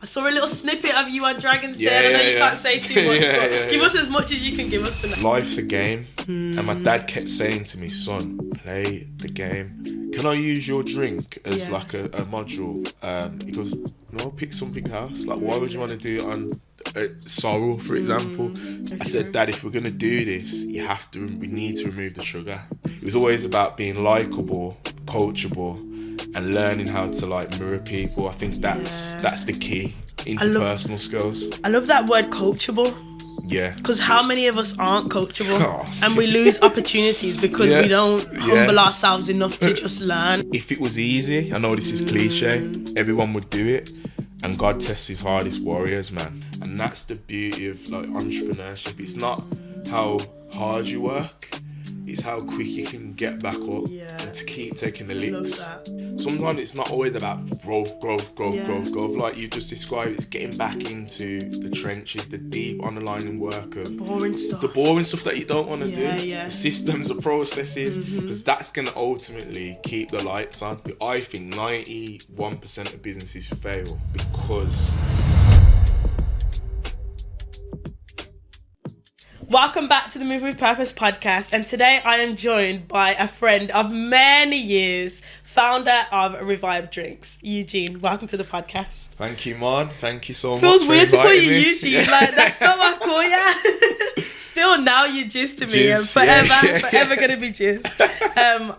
I saw a little snippet of you on Dragon's Den. I know you can't say too much, but give us as much as you can give us for now. Life's a game, and my dad kept saying to me, son, play the game. Can I use your drink as like a module? He goes, no, pick something else. Like, why would you want to do it on sorrow, for example? I said, Dad, if we're going to do this, we need to remove the sugar. It was always about being likeable, coachable, and learning how to like mirror people. I think that's the key. Interpersonal skills. I love that word, coachable. Yeah. Because how many of us aren't coachable? And we lose opportunities because we don't humble ourselves enough to just learn. If it was easy, I know this is cliche, everyone would do it. And God tests his hardest warriors, man. And that's the beauty of like entrepreneurship. It's not how hard you work, it's how quick you can get back up and to keep taking the licks. Sometimes it's not always about growth. Like you just described, it's getting back into the trenches, the deep underlying work of the boring stuff that you don't want to do. The systems, the processes, because that's going to ultimately keep the lights on. I think 91% of businesses fail because... Welcome back to the Move With Purpose podcast, and today I am joined by a friend of many years, founder of Revibed Drinks, Eugene. Welcome to the podcast. Thank you, man. Thank you so much. Feels weird to call you me. Eugene. Like, that's not what I call you. Still, now you're Jizz to me, and forever gonna be Jizz.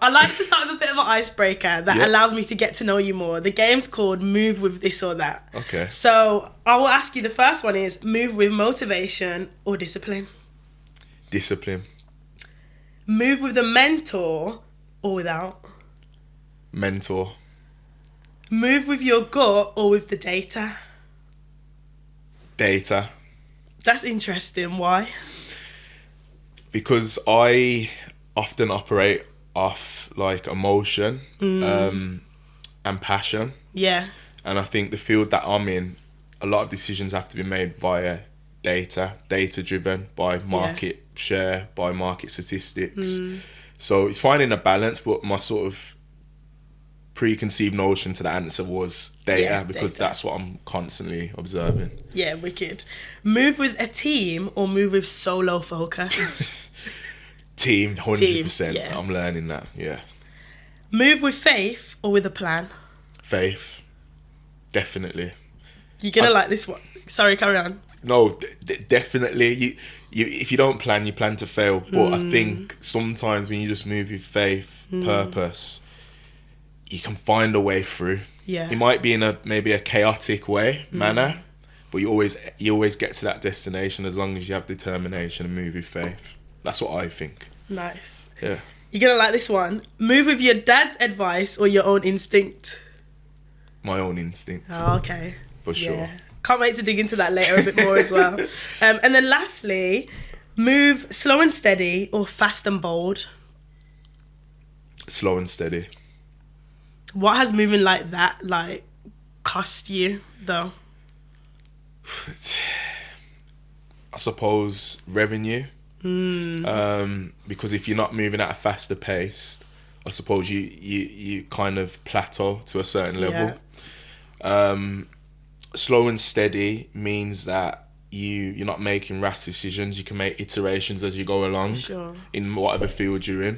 I like to start with a bit of an icebreaker that allows me to get to know you more. The game's called Move With This or That. Okay. So I will ask you, the first one is move with motivation or discipline? Discipline. Move with a mentor or without? Mentor. Move with your gut or with the data? Data. That's interesting. Why? Because I often operate off like emotion and passion. Yeah. And I think the field that I'm in, a lot of decisions have to be made via data driven by market share, by market statistics. So it's finding a balance, but my sort of preconceived notion to the answer was data, because that's what I'm constantly observing. Yeah, wicked. Move with a team or move with solo focus? Team, 100%. I'm learning that, Move with faith or with a plan? Faith, definitely. You're gonna like this one. Sorry, carry on. No, definitely. You if you don't plan, you plan to fail. But I think sometimes when you just move with faith, purpose, you can find a way through. Yeah. It might be in maybe a chaotic manner, but you always get to that destination as long as you have determination and move with faith. That's what I think. Nice. Yeah. You're gonna like this one. Move with your dad's advice or your own instinct? My own instinct. Oh, okay. For sure. Can't wait to dig into that later a bit more as well. And then lastly, move slow and steady or fast and bold? Slow and steady. What has moving like that cost you though? I suppose revenue. Because if you're not moving at a faster pace, I suppose you kind of plateau to a certain level. Slow and steady means that you're not making rash decisions. You can make iterations as you go along in whatever field you're in.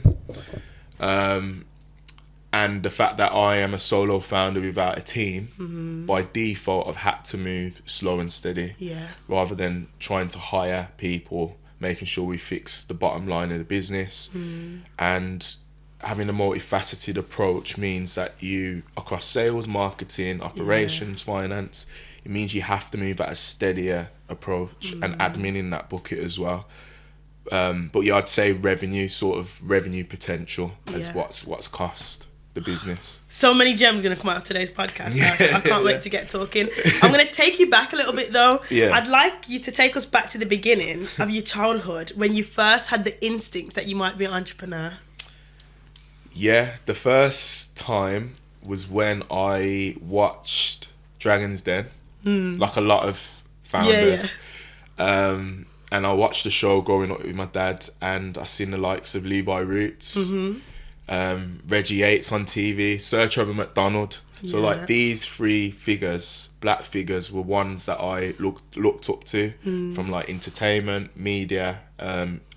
And the fact that I am a solo founder without a team, by default I've had to move slow and steady rather than trying to hire people, making sure we fix the bottom line of the business. And having a multifaceted approach means that you, across sales, marketing, operations, finance, it means you have to move at a steadier approach and admin in that bucket as well. But I'd say revenue potential is what's cost the business. So many gems going to come out of today's podcast. I can't wait to get talking. I'm going to take you back a little bit though. I'd like you to take us back to the beginning of your childhood when you first had the instinct that you might be an entrepreneur. Yeah, the first time was when I watched Dragon's Den, like a lot of founders. And I watched the show growing up with my dad, and I seen the likes of Levi Roots, Reggie Yates on TV, Sir Trevor McDonald. So like these three figures, black figures, were ones that I looked up to from like entertainment, media,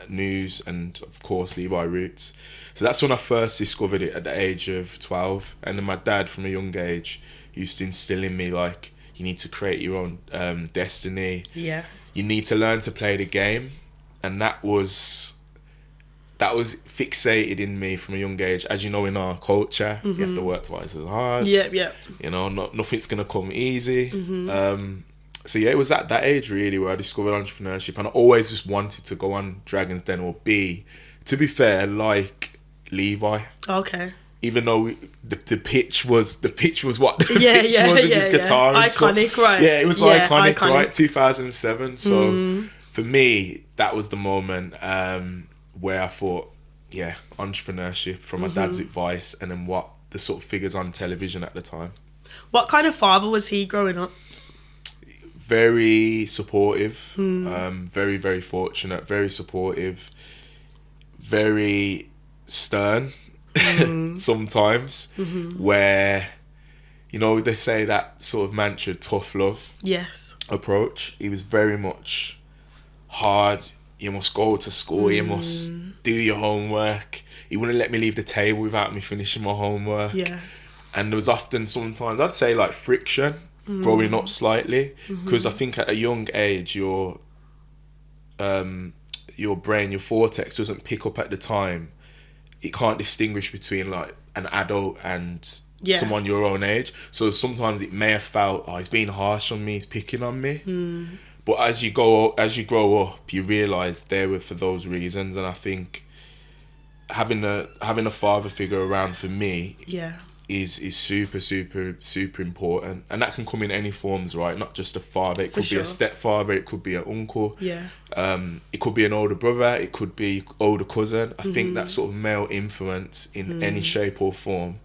news, and of course Levi Roots. So that's when I first discovered it at the age of 12. And then my dad, from a young age, used to instill in me like, you need to create your own destiny. Yeah. You need to learn to play the game, and that was fixated in me from a young age. As you know, in our culture, you have to work twice as hard. You know, nothing's gonna come easy. So yeah, it was at that age really where I discovered entrepreneurship, and I always just wanted to go on Dragon's Den or be, to be fair, like Levi. Okay. Even though the pitch was what the pitch was with his guitar and iconic, stuff. Right? Yeah, it was iconic, right? 2007. So for me, that was the moment where I thought, yeah, entrepreneurship, from my dad's advice, and then what the sort of figures on television at the time. What kind of father was he growing up? Very supportive, very, very fortunate, very supportive, very stern sometimes, where, you know, they say that sort of mantra, tough love approach. He was very much hard. You must go to school, you must do your homework. He wouldn't let me leave the table without me finishing my homework. Yeah. And there was often, sometimes, I'd say like friction growing up slightly, because I think at a young age, your brain, your vortex doesn't pick up at the time. It can't distinguish between like an adult and someone your own age. So sometimes it may have felt, oh, he's being harsh on me, he's picking on me. But as you grow up, you realise they were for those reasons. And I think having a father figure around for me is super, super, super important. And that can come in any forms, right? Not just a father. It could be a stepfather. It could be an uncle. Yeah. It could be an older brother. It could be older cousin. I think that sort of male influence in any shape or form,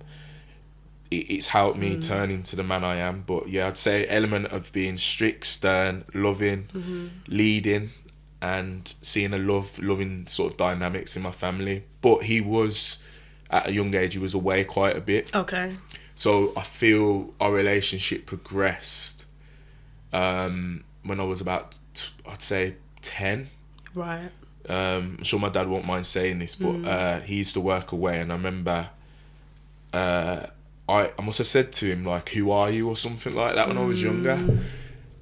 it's helped me turn into the man I am. But yeah, I'd say element of being strict, stern, loving, leading, and seeing a loving sort of dynamics in my family. But he was, at a young age, he was away quite a bit. Okay. So I feel our relationship progressed when I was about, I'd say, 10. Right. I'm sure my dad won't mind saying this, but he used to work away, and I remember I must have said to him, like, who are you, or something like that when I was younger.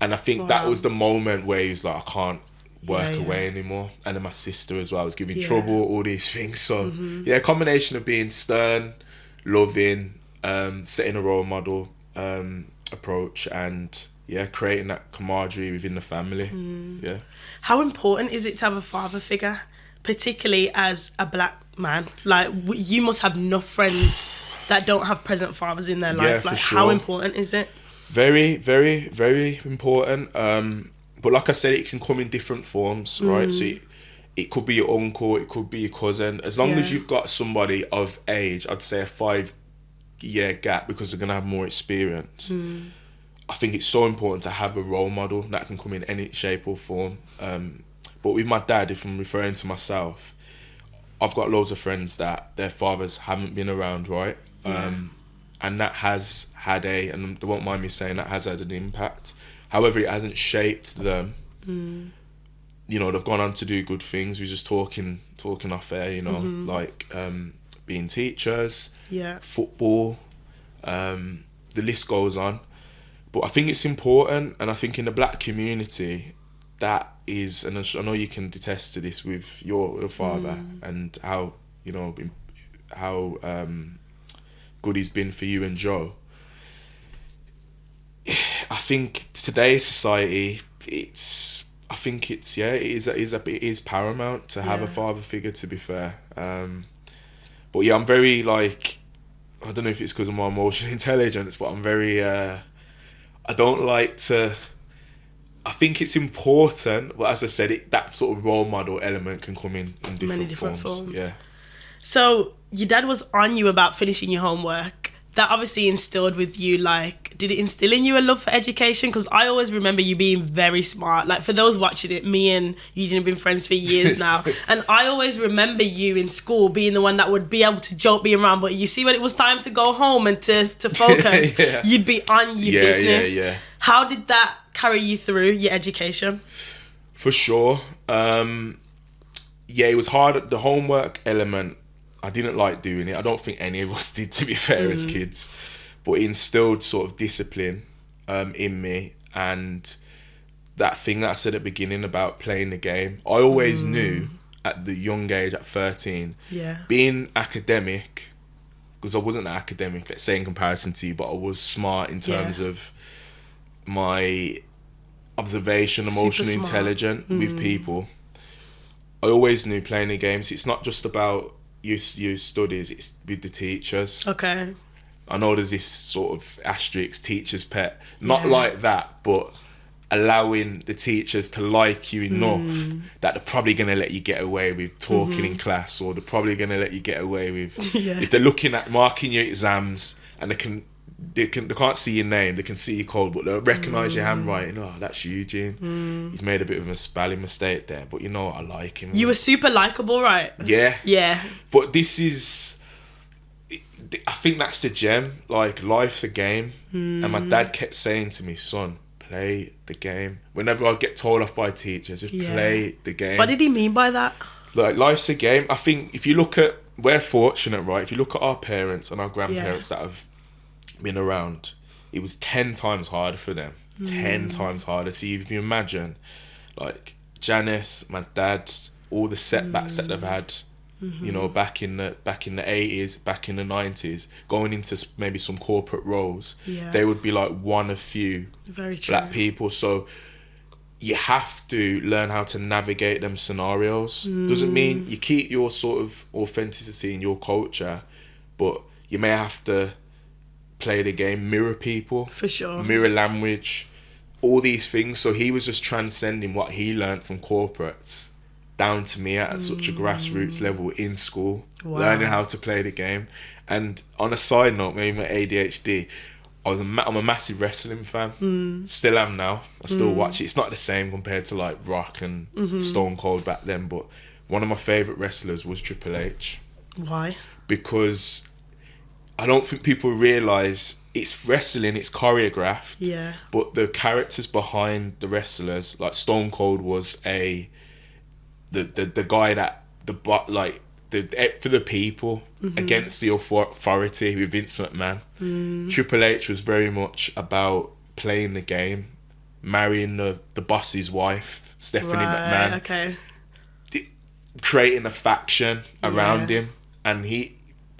And I think that was the moment where he was like, I can't work away anymore. And then my sister as well was giving trouble, all these things. So yeah, a combination of being stern, loving, setting a role model approach, and creating that camaraderie within the family. Yeah. How important is it to have a father figure, particularly as a black man? Like, you must have enough friends that don't have present fathers in their life. Like, how important is it? Very, very, very important. But like I said, it can come in different forms, right? So it could be your uncle, it could be your cousin. As long as you've got somebody of age, I'd say a 5-year gap, because they're going to have more experience. I think it's so important to have a role model that can come in any shape or form. But with my dad, if I'm referring to myself, I've got loads of friends that their fathers haven't been around, right? And that has had and they won't mind me saying, that has had an impact. However, it hasn't shaped them. You know, they've gone on to do good things. We're just talking off air, you know, like being teachers, football, the list goes on. But I think it's important, and I think in the black community, that is, and I know you can attest to this with your father and how, you know, how good he's been for you and Joe. I think today's society, it is paramount to have a father figure, to be fair. But yeah, I'm very, like, I don't know if it's because of my emotional intelligence, but I'm very, I don't like to, I think it's important, but as I said, that sort of role model element can come in different forms. Yeah. So your dad was on you about finishing your homework. that obviously instilled with you, like, did it instill in you a love for education? Because I always remember you being very smart. Like, for those watching it, me and Eugene have been friends for years now, and I always remember you in school being the one that would be able to joke, be around, but you see when it was time to go home and to focus, you'd be on your business. How did that carry you through your education? For sure. It was hard. The homework element, I didn't like doing it. I don't think any of us did, to be fair, as kids. But it instilled sort of discipline in me. And that thing that I said at the beginning about playing the game, I always knew at the young age, at 13, being academic, because I wasn't academic, let's say, in comparison to you, but I was smart in terms of my observation, emotional intelligence with people. I always knew playing the games, it's not just about your studies, it's with the teachers. Okay. I know there's this sort of asterisk, teacher's pet. Not like that, but allowing the teachers to like you enough that they're probably going to let you get away with talking in class, or they're probably going to let you get away with... If they're looking at marking your exams and they can't see your name, they can see your code, but they'll recognise your handwriting. Oh, that's Eugene. He's made a bit of a spelling mistake there, but you know what, I like him. You were super likeable, right? Yeah. But this is... I think that's the gem. Like, life's a game. And my dad kept saying to me, son, play the game. Whenever I get told off by teachers, just play the game. What did he mean by that? Like, life's a game. I think if you look at... We're fortunate, right? If you look at our parents and our grandparents that have been around, it was 10 times harder for them. 10 times harder. So if you imagine, like, Janice, my dad, all the setbacks that they've had, you know, back in the 80s, back in the 90s, going into maybe some corporate roles, they would be like one of few black people. So you have to learn how to navigate them scenarios. Doesn't mean you keep your sort of authenticity in your culture, but you may have to play the game, mirror people, for sure, mirror language, all these things. So he was just transcending what he learned from corporates down to me at such a grassroots level in school, learning how to play the game. And on a side note, maybe my ADHD, I'm a massive wrestling fan. Still am now. I still watch it. It's not the same compared to like Rock and Stone Cold back then, but one of my favourite wrestlers was Triple H. Why? Because I don't think people realise it's wrestling, it's choreographed. But the characters behind the wrestlers, like Stone Cold was the guy that for the people, against the authority with Vince McMahon. Triple H was very much about playing the game, marrying the boss's wife, Stephanie McMahon, creating a faction around him. And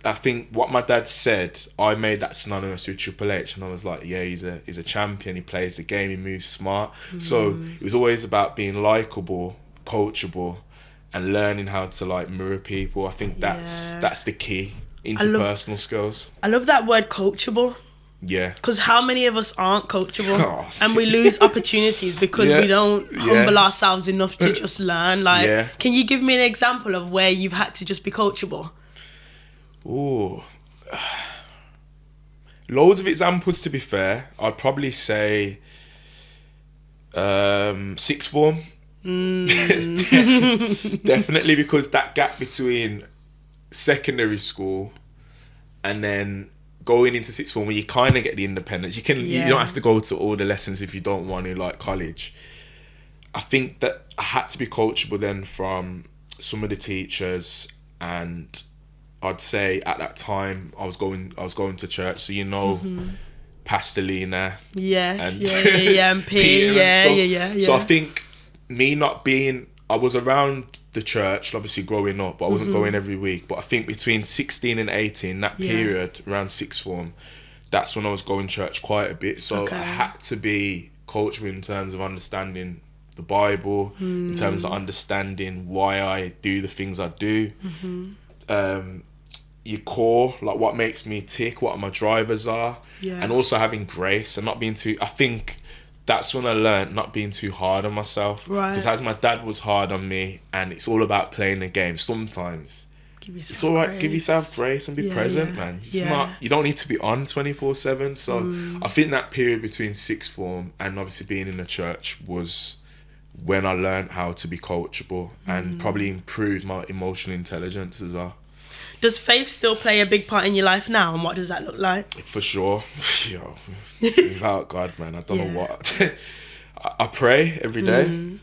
I think what my dad said, I made that synonymous with Triple H, and I was like, yeah, he's a champion, he plays the game, he moves smart. So it was always about being likeable, coachable, and learning how to like mirror people. I think that's the key. Interpersonal skills. I love that word, coachable. Yeah. Because how many of us aren't coachable? And we lose opportunities because we don't humble ourselves enough to just learn. Like, can you give me an example of where you've had to just be coachable? Ooh. Loads of examples, to be fair. I'd probably say sixth form. Definitely, because that gap between secondary school and then going into sixth form, where you kind of get the independence, you don't have to go to all the lessons if you don't want to, like college. I think that I had to be coachable then from some of the teachers, and I'd say at that time I was going to church, so Pastor Lena, and Peter and stuff. So I think me not being, I was around the church, obviously growing up, but I wasn't going every week. But I think between 16 and 18, that period, around sixth form, that's when I was going to church quite a bit. So I had to be coachable in terms of understanding the Bible, in terms of understanding why I do the things I do. Your core, like what makes me tick, what my drivers are, and also having grace and not being too, I think that's when I learned not being too hard on myself. Because as my dad was hard on me, and it's all about playing the game, sometimes It's all right. Give yourself grace and be present, man. It's not. You don't need to be on 24/7. So I think that period between sixth form and obviously being in the church was when I learned how to be coachable and probably improved my emotional intelligence as well. Does faith still play a big part in your life now, and what does that look like? For sure. Yo, without God, man, I don't know what. I pray every day.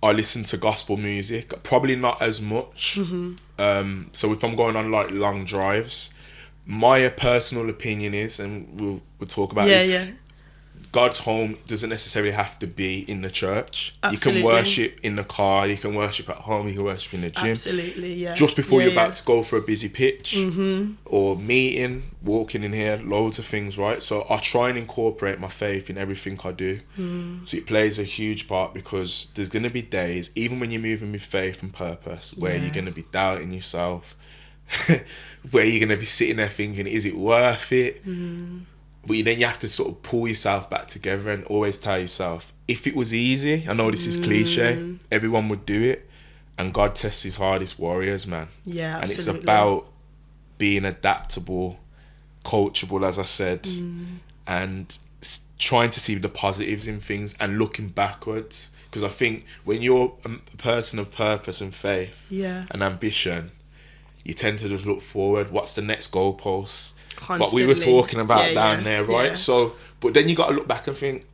I listen to gospel music, probably not as much. So if I'm going on like long drives, my personal opinion is, and we'll talk about this, God's home doesn't necessarily have to be in the church. Absolutely. You can worship in the car, you can worship at home, you can worship in the gym. Absolutely, yeah. Just before you're about to go for a busy pitch or meeting, walking in here, loads of things, right? So I try and incorporate my faith in everything I do. So it plays a huge part because there's going to be days, even when you're moving with faith and purpose, where you're going to be doubting yourself, where you're going to be sitting there thinking, is it worth it? But then you have to sort of pull yourself back together and always tell yourself, if it was easy, I know this is cliche, everyone would do it. And God tests his hardest warriors, man. Yeah, absolutely. And it's about being adaptable, coachable, as I said, and trying to see the positives in things and looking backwards. Because I think when you're a person of purpose and faith and ambition, you tend to just look forward. What's the next goalpost? What we were talking about down there, right? So, but then you got to look back and think,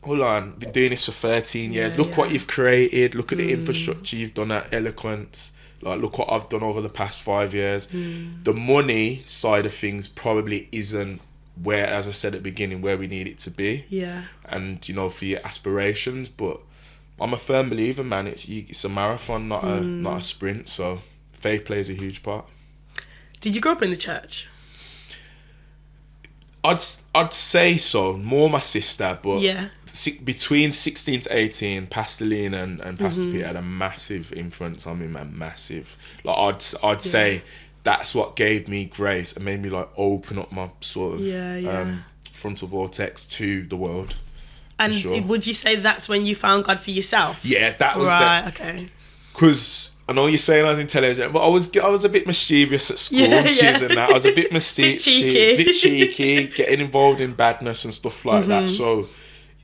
hold on, been doing this for 13 years. Look what you've created. Look at the infrastructure you've done at Eloquence. Like, look what I've done over the past 5 years. The money side of things probably isn't where, as I said at the beginning, where we need it to be. Yeah. And, you know, for your aspirations. But I'm a firm believer, man. It's a marathon, not a sprint. So faith plays a huge part. Did you grow up in the church? I'd say so. More my sister, but between 16 to 18, Pastor Lean and Pastor Peter had a massive influence on me, man. Massive. Like I'd say that's what gave me grace and made me like open up my sort of frontal vortex to the world. And would you say that's when you found God for yourself? Yeah, that was right. Okay. Because I know you're saying I was intelligent, but I was a bit mischievous at school, and that. I was a bit cheeky, getting involved in badness and stuff like that. So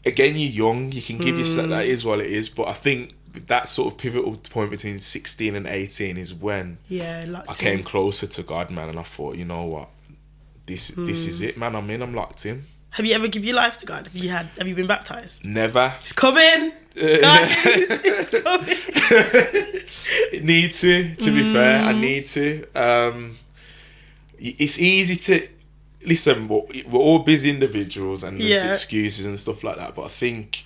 again, you're young, you can give yourself, that is what it is. But I think that sort of pivotal point between 16 and 18 is when I came closer to God, man, and I thought, you know what, this is it, man. I'm locked in. Have you ever given your life to God? Have you been baptized? Never. It's coming. Guys, it's coming. Need to be fair. I need to. It's easy to listen. We're all busy individuals, and there's excuses and stuff like that. But I think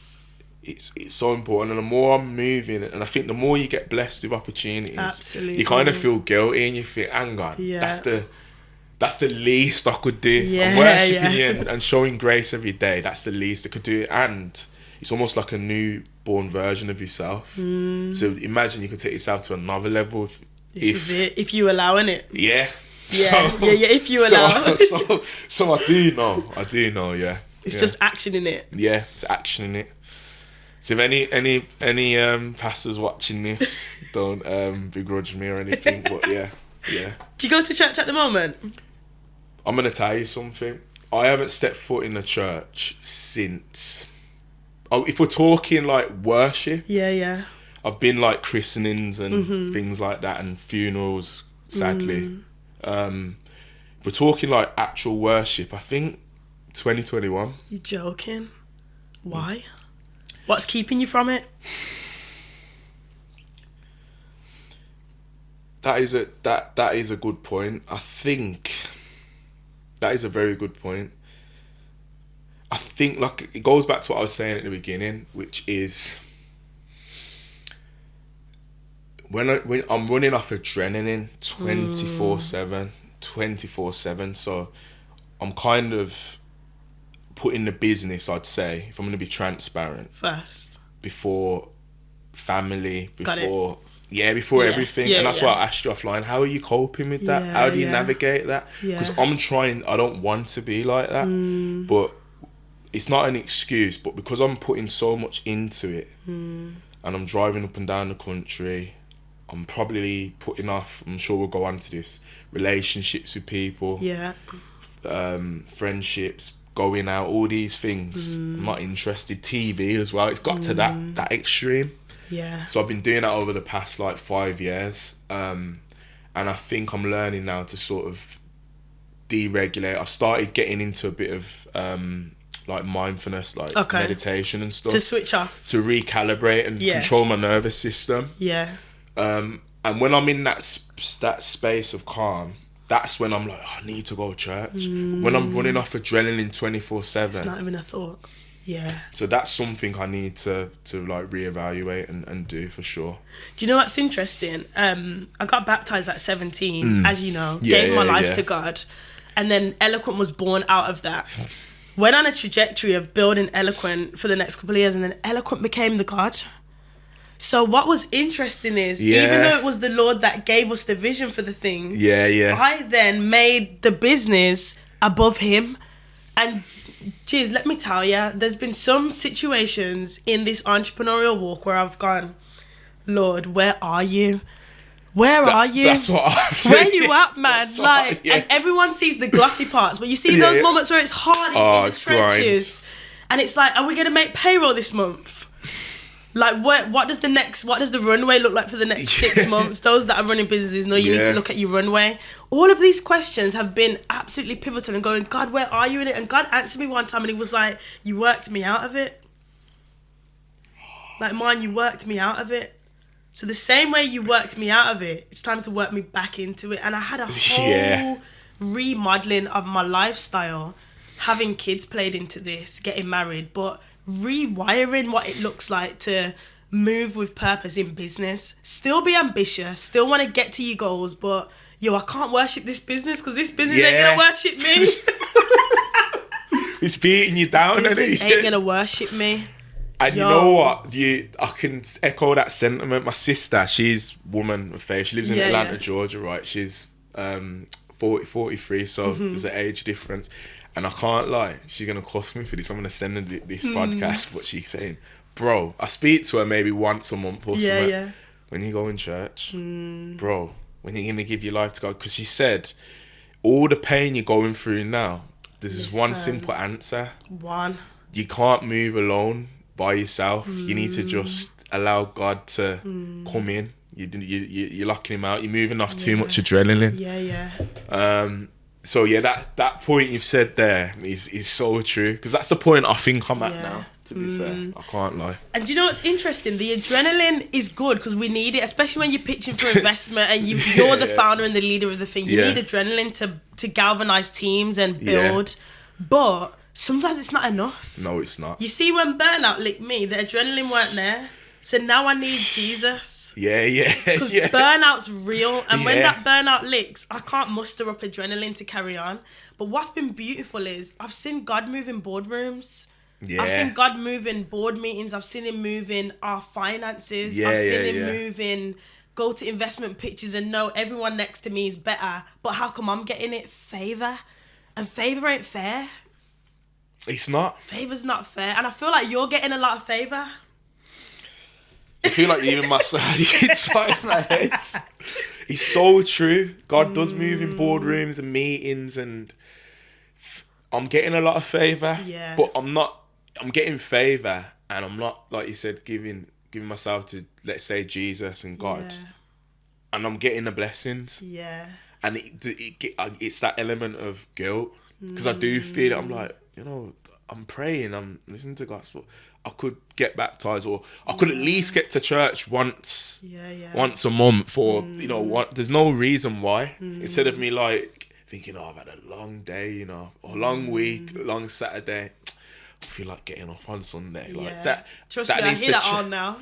it's so important. And the more I'm moving, and I think the more you get blessed with opportunities, absolutely, you kind of feel guilty, and you think, hang on, that's the least I could do. I'm worshipping you and showing grace every day. That's the least I could do. And it's almost like a newborn version of yourself. So imagine you can take yourself to another level. If you allowing it. Yeah. If you allow. So I do know, yeah. It's just action in it. Yeah, it's action in it. So if any pastors watching this, don't begrudge me or anything, but yeah. Do you go to church at the moment? I'm going to tell you something. I haven't stepped foot in the church since... if we're talking like worship... Yeah. I've been like christenings and things like that and funerals, sadly. If we're talking like actual worship, I think 2021. You're joking? Why? What's keeping you from it? That is a good point. I think that is a very good point. I think like it goes back to what I was saying at the beginning, which is when I'm running off adrenaline 24/7. So I'm kind of putting the business, I'd say, if I'm going to be transparent, first before family, before everything. And that's why I asked you offline, how are you coping with that? How do you navigate that? Because I don't want to be like that, but it's not an excuse. But because I'm putting so much into it, and I'm driving up and down the country, I'm probably putting off, I'm sure we'll go on to this, relationships with people, friendships, going out, all these things. I'm not interested. TV as well. It's got to that extreme. Yeah. So I've been doing that over the past like 5 years. And I think I'm learning now to sort of deregulate. I've started getting into a bit of like mindfulness, like meditation and stuff. To switch off. To recalibrate and control my nervous system. Yeah. And when I'm in that space of calm, that's when I'm like, I need to go to church. When I'm running off adrenaline 24/7. It's not even a thought. Yeah. So that's something I need to like reevaluate and do for sure. Do you know what's interesting? I got baptized at 17, as you know, gave my life to God. And then Eloquent was born out of that. Went on a trajectory of building Eloquent for the next couple of years, and then Eloquent became the God. So what was interesting is, even though it was the Lord that gave us the vision for the thing, I then made the business above him. And geez, let me tell you, there's been some situations in this entrepreneurial walk where I've gone, Lord, where are you? Where are you? That's what I'm saying. Where you at, man? And everyone sees the glossy parts, but you see those moments where it's hard in the trenches. And it's like, are we going to make payroll this month? Like, what does the runway look like for the next 6 months? Those that are running businesses know you need to look at your runway. All of these questions have been absolutely pivotal and going, God, where are you in it? And God answered me one time and he was like, you worked me out of it. Like, man, you worked me out of it. So the same way you worked me out of it, it's time to work me back into it. And I had a whole remodeling of my lifestyle. Having kids played into this, getting married, but rewiring what it looks like to move with purpose in business. Still be ambitious, still want to get to your goals, but I can't worship this business because this business ain't gonna worship me. It's beating you down, this business ain't gonna worship me. And you know what? I can echo that sentiment. My sister, she's woman of faith. She lives in Atlanta, Georgia, right? She's 43, so there's an age difference. And I can't lie, she's going to cost me for this. I'm going to send her this podcast, what she's saying. Bro, I speak to her maybe once a month or something. Yeah. When you go in church, bro, when you're going to give your life to God. Because she said, all the pain you're going through now, there's one simple answer. You can't move alone by yourself. You need to just allow God to come in. You're locking him out. You're moving off too much adrenaline. So that point you've said there is so true, because that's the point I think I'm at now, to be fair. I can't lie. And you know what's interesting? The adrenaline is good because we need it, especially when you're pitching for investment and you're the founder and the leader of the thing. You need adrenaline to galvanize teams and build. But sometimes it's not enough. No, it's not. You see, when burnout licked me, the adrenaline weren't there. So now I need Jesus. Because burnout's real. And when that burnout licks, I can't muster up adrenaline to carry on. But what's been beautiful is I've seen God move in boardrooms. I've seen God move in board meetings. I've seen him move in our finances. I've seen him move in, go to investment pitches and know everyone next to me is better. But how come I'm getting it? Favor. And favor ain't fair. It's not. Favor's not fair. And I feel like you're getting a lot of favor. I feel like even myself, inside my head. It's so true. God does move in boardrooms and meetings, and I'm getting a lot of favour. But I'm getting favour, and I'm not, like you said, giving myself to, let's say, Jesus and God. And I'm getting the blessings. And it's that element of guilt, because I do feel it. I'm like, I'm praying, I'm listening to gospel. I could get baptized, or I could at least get to church once a month, or there's no reason why. Instead of me like thinking, I've had a long day, a long week, a long Saturday, I feel like getting off on Sunday like that. Trust me, I hear that all now.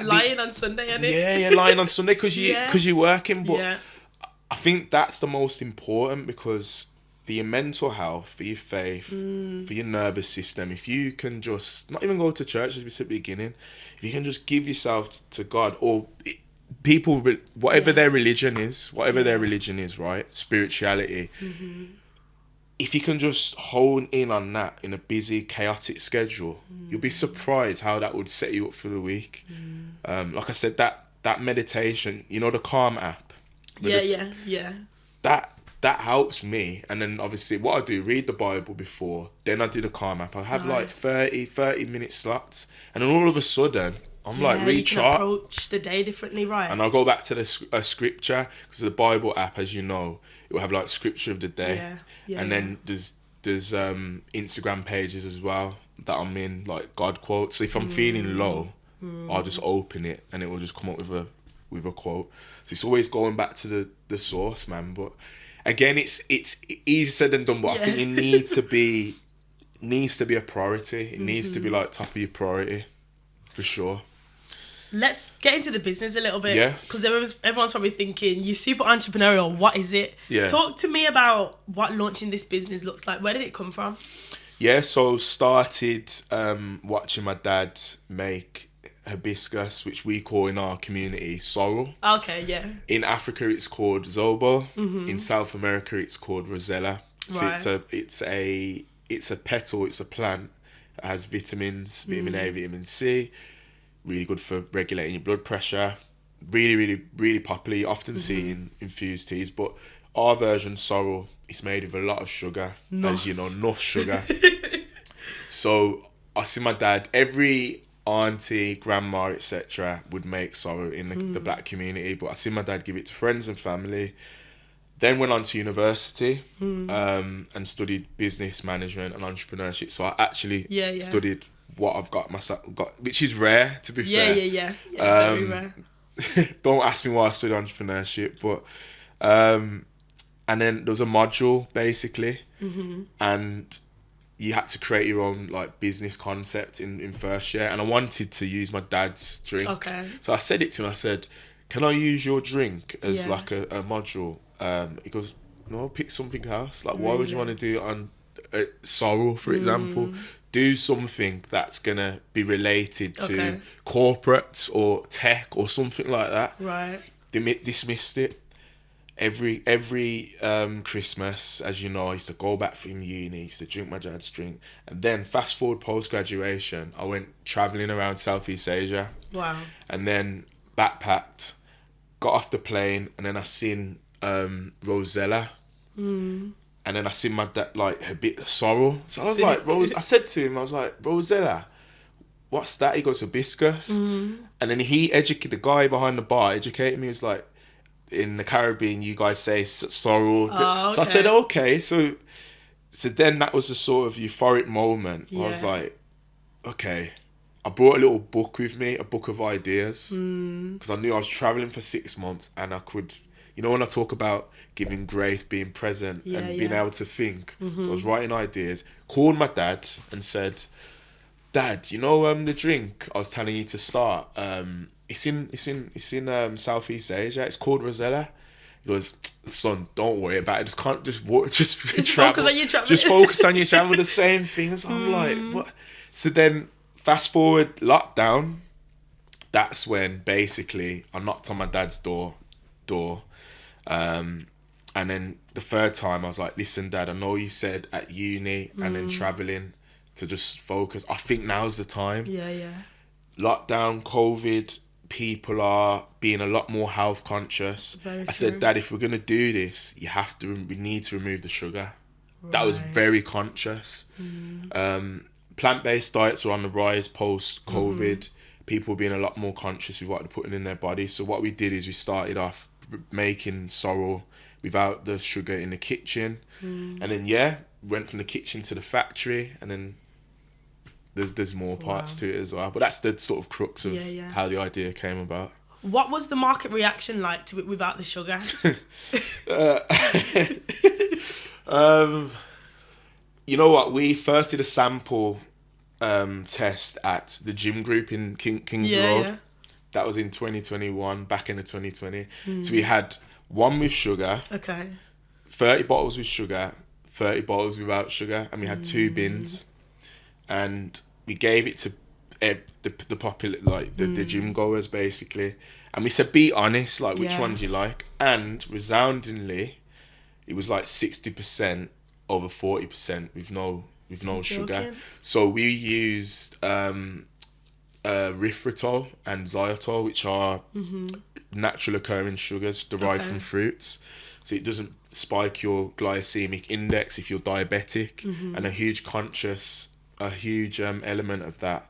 Lying on Sunday, innit? Lying on Sunday because you're working. But I think that's the most important, because for your mental health, for your faith, for your nervous system, if you can just not even go to church, as we said at the beginning, if you can just give yourself to God, or people, whatever their religion is, right? Spirituality. If you can just hone in on that in a busy, chaotic schedule, you'll be surprised how that would set you up for the week. Like I said, that that meditation, you know, the Calm app. Yeah. That helps me. And then obviously what I do, read the Bible before, then I do the Calm app. I have like 30 minute slots, and then all of a sudden I'm like recharged. You can approach the day differently, right? And I'll go back to the scripture, because the Bible app, as you know, it will have like scripture of the day. And then there's Instagram pages as well that I'm in, like God quotes. So if I'm feeling low, I'll just open it and it will just come up with a quote. So it's always going back to the source, man. But again, it's easier said than done. But I think it needs to be a priority. It needs to be like top of your priority, for sure. Let's get into the business a little bit. Yeah. Because everyone's probably thinking, you're super entrepreneurial. What is it? Yeah. Talk to me about what launching this business looks like. Where did it come from? Yeah, so started watching my dad make hibiscus, which we call in our community sorrel. Okay, yeah. In Africa, it's called zobo. In South America, it's called rosella. So it's a petal. It's a plant. It has vitamins, vitamin A, vitamin C. Really good for regulating your blood pressure. Really, really, really popular. You often see in infused teas, but our version, sorrel, is made with a lot of sugar. As you know, enough sugar. So I see my dad, every auntie, grandma, etc. would make sorrel in the black community, but I see my dad give it to friends and family. Then went on to university and studied business management and entrepreneurship. So I actually studied what I've got myself, which is rare, to be fair. Yeah, very rare. Don't ask me why I studied entrepreneurship, but and then there was a module basically, and you had to create your own like business concept in first year, and I wanted to use my dad's drink. Okay. So I said it to him. I said, "Can I use your drink as like a module?" He goes, "No, pick something else. Like, why would you want to do it on sorrel, for example? Do something that's gonna be related to corporates or tech or something like that." Right. Dismissed it. Every Christmas, as you know, I used to go back from uni, I used to drink my dad's drink, and then fast forward post graduation, I went traveling around Southeast Asia. Wow. And then backpacked, got off the plane, and then I seen Rosella. And then I seen my dad like a bit of sorrel. So I was like, I said to him, I was like, "Rosella, what's that?" He goes, "Hibiscus." And then the guy behind the bar educated me. He was like, "In the Caribbean, you guys say sorrel." So I said, "Okay." So then that was a sort of euphoric moment. I was like, okay. I brought a little book with me, a book of ideas, because I knew I was traveling for 6 months, and I could, you know, when I talk about giving grace, being present, and being able to think. So I was writing ideas, called my dad and said, "Dad, you know the drink I was telling you to start? It's in Southeast Asia. It's called Rosella." He goes, "Son, don't worry about it. Just travel. Focus on your travel. Just focus on your travel. The same things." I'm like, what? So then, fast forward lockdown. That's when basically I knocked on my dad's door, and then the third time I was like, "Listen, Dad, I know you said at uni and then traveling to just focus. I think now's the time." Lockdown, COVID. People are being a lot more health conscious. I said, "Dad, if we're gonna do this, we need to remove the sugar." Right. That was very conscious. Plant-based diets are on the rise post-COVID. People being a lot more conscious with what they're putting in their body. So what we did is we started off making sorrel without the sugar in the kitchen, and then went from the kitchen to the factory, and then there's more parts to it as well, but that's the sort of crux of how the idea came about. What was the market reaction like to it without the sugar? You know what, we first did a sample test at the gym group in Kings Road. That was in 2021, back in the 2020. So we had one with sugar, 30 bottles with sugar, 30 bottles without sugar, and we had 2 bins. And we gave it to the popular, like the gym goers basically, and we said, "Be honest, like which one do you like?" And resoundingly, it was like 60% over 40% with no sugar. So we used erythritol and xylitol, which are natural occurring sugars derived from fruits. So it doesn't spike your glycemic index if you're diabetic. And a huge element of that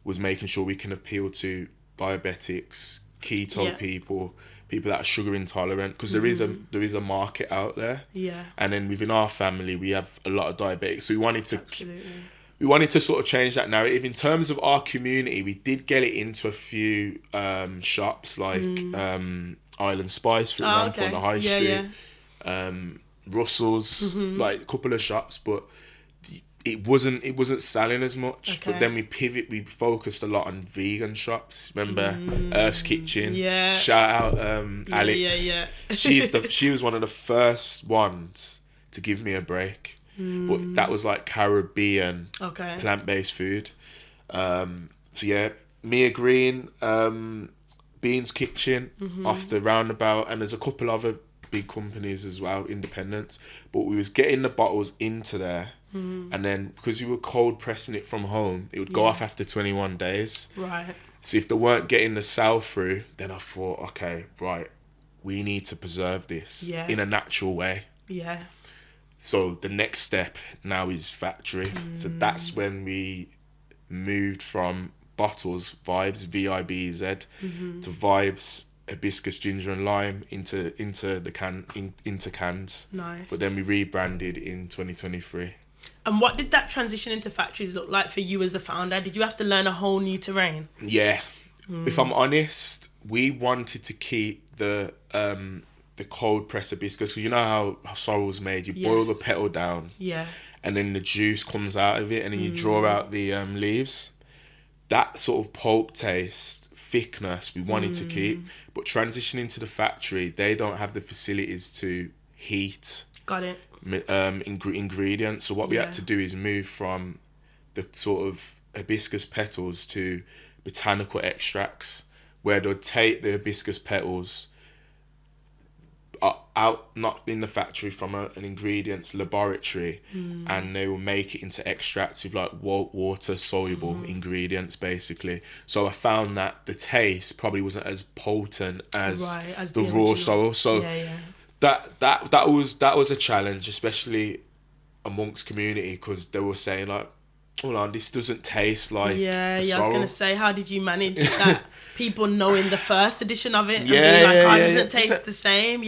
was making sure we can appeal to diabetics, keto people that are sugar intolerant, because there is a market out there. And then within our family we have a lot of diabetics, so we wanted to sort of change that narrative. In terms of our community, we did get it into a few shops like Island Spice, for example, on the high street. Russell's, like a couple of shops, but it wasn't selling as much. But then we focused a lot on vegan shops. Remember Earth's Kitchen? Shout out Alex. She was one of the first ones to give me a break. But that was like Caribbean plant-based food. So yeah, Mia Green, Beans Kitchen off the roundabout, and there's a couple other big companies as well, independents. But we was getting the bottles into there, and then because we were cold pressing it from home, it would go off after 21 days. Right. So if they weren't getting the sell through, then I thought, okay, right, we need to preserve this in a natural way. Yeah. So the next step now is factory. So that's when we moved from bottles, Vibes, VIBZ, to Vibes, hibiscus, ginger and lime into cans. Nice. But then we rebranded in 2023. And what did that transition into factories look like for you as a founder? Did you have to learn a whole new terrain? Yeah. If I'm honest, we wanted to keep the cold press hibiscus, because you know how sorrel's made. You boil the petal down, and then the juice comes out of it, and then you draw out the leaves. That sort of pulp taste, thickness, we wanted to keep. But transitioning to the factory, they don't have the facilities to heat. Got it. Ingredients. So what we had to do is move from the sort of hibiscus petals to botanical extracts, where they'll take the hibiscus petals out, not in the factory, from an ingredients laboratory, and they will make it into extracts with like water soluble ingredients basically. So I found that the taste probably wasn't as potent as the raw sorrel. So that was a challenge, especially amongst community, because they were saying like, hold on, this doesn't taste like I was sorrel. gonna say, how did you manage that? People knowing the first edition of it and being like, how does it taste the same?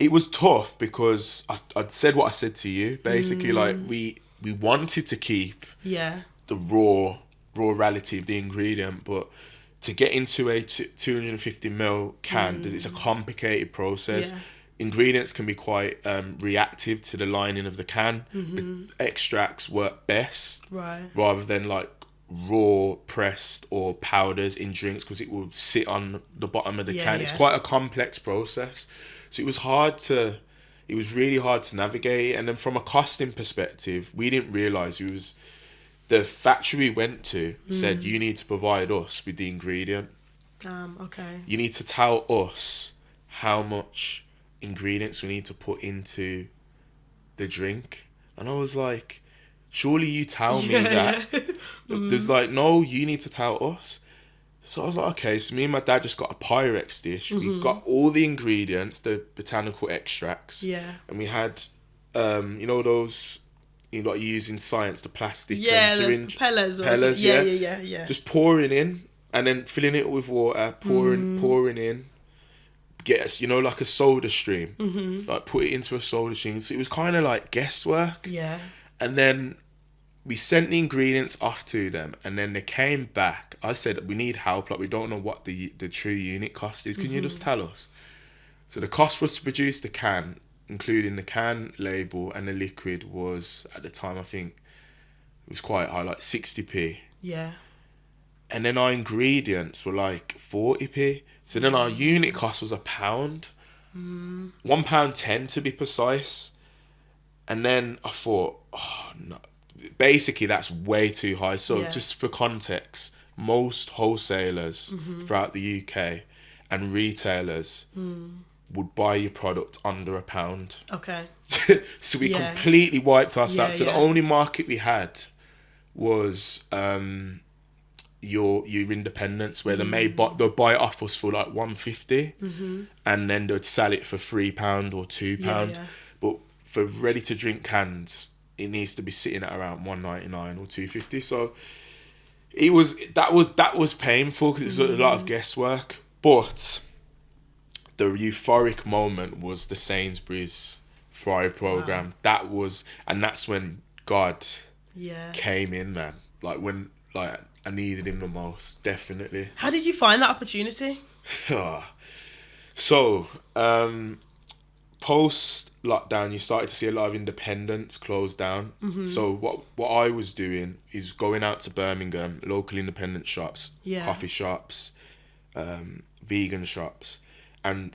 It was tough, because I'd said what I said to you basically. Like we wanted to keep the raw reality of the ingredient, but to get into a 250ml can, it's a complicated process. Ingredients can be quite reactive to the lining of the can. The extracts work best rather than like raw pressed or powders in drinks, because it will sit on the bottom of the can. It's quite a complex process, so it was really hard to navigate. And then from a costing perspective, we didn't realise the factory we went to said, you need to provide us with the ingredient. You need to tell us how much ingredients we need to put into the drink. And I was like, surely you tell me that. There's like, no, you need to tell us. So I was like, okay. So me and my dad just got a Pyrex dish. We got all the ingredients, the botanical extracts, and we had you know those, you know, what you use in science, the plastic syringe, pellets, just pouring in and then filling it with water, pouring in. Get us, you know, like a soda stream, like put it into a soda stream. So it was kind of like guesswork. And then we sent the ingredients off to them, and then they came back. I said, we need help, like we don't know what the true unit cost is. Can you just tell us? So the cost for us to produce the can, including the can label and the liquid, was at the time, I think it was quite high, like 60p. And then our ingredients were like 40p. So then our unit cost was £1. £1.10 to be precise. And then I thought, oh no, basically that's way too high. So just for context, most wholesalers throughout the UK and retailers would buy your product under £1. Okay. So we completely wiped ourselves. So the only market we had was your independence, where they'll buy it off us for like 150, and then they'd sell it for £3 or £2. But for ready to drink cans, it needs to be sitting at around 199 or 250. So that was painful because it's a lot of guesswork. But the euphoric moment was the Sainsbury's fry program. Wow. That's when God came in, man. Like when I needed him the most, definitely. How did you find that opportunity? So, post lockdown, you started to see a lot of independents close down. So what I was doing is going out to Birmingham, local independent shops, coffee shops, vegan shops, and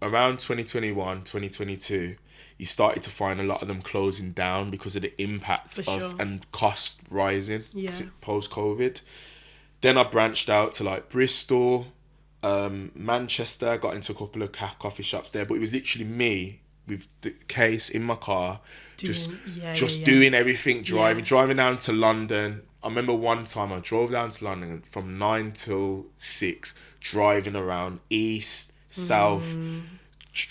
around 2021, 2022, you started to find a lot of them closing down because of the impact and cost rising post-COVID. Then I branched out to like Bristol, Manchester, got into a couple of coffee shops there, but it was literally me with the case in my car, doing everything, driving down to London. I remember one time I drove down to London from 9 till 6, driving around east, south,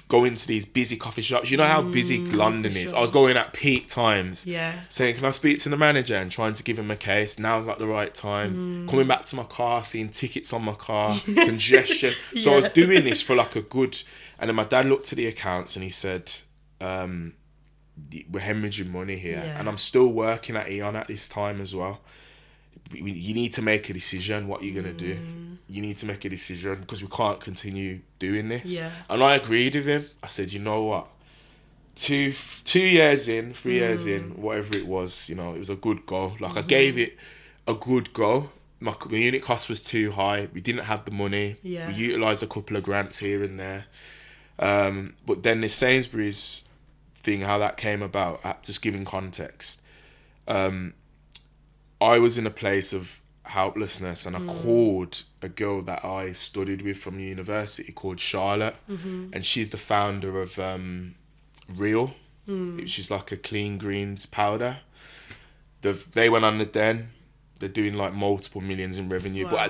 going to these busy coffee shops. You know how busy London is. I was going at peak times, saying, can I speak to the manager, and trying to give him a case. Now's like the right time. Coming back to my car, seeing tickets on my car, congestion. So I was doing this for like a good, and then my dad looked at the accounts and he said, we're hemorrhaging money here. And I'm still working at Eon at this time as well. You need to make a decision what you're going to do. You need to make a decision because we can't continue doing this. And I agreed with him. I said, you know what? 3 years in, whatever it was, it was a good go. Like I gave it a good go. My unit cost was too high. We didn't have the money. We utilised a couple of grants here and there. But then the Sainsbury's thing, how that came about, just giving context. I was in a place of helplessness, and I called a girl that I studied with from university called Charlotte, and she's the founder of Real, which is like a clean greens powder. They went under then. They're doing like multiple millions in revenue. Wow. But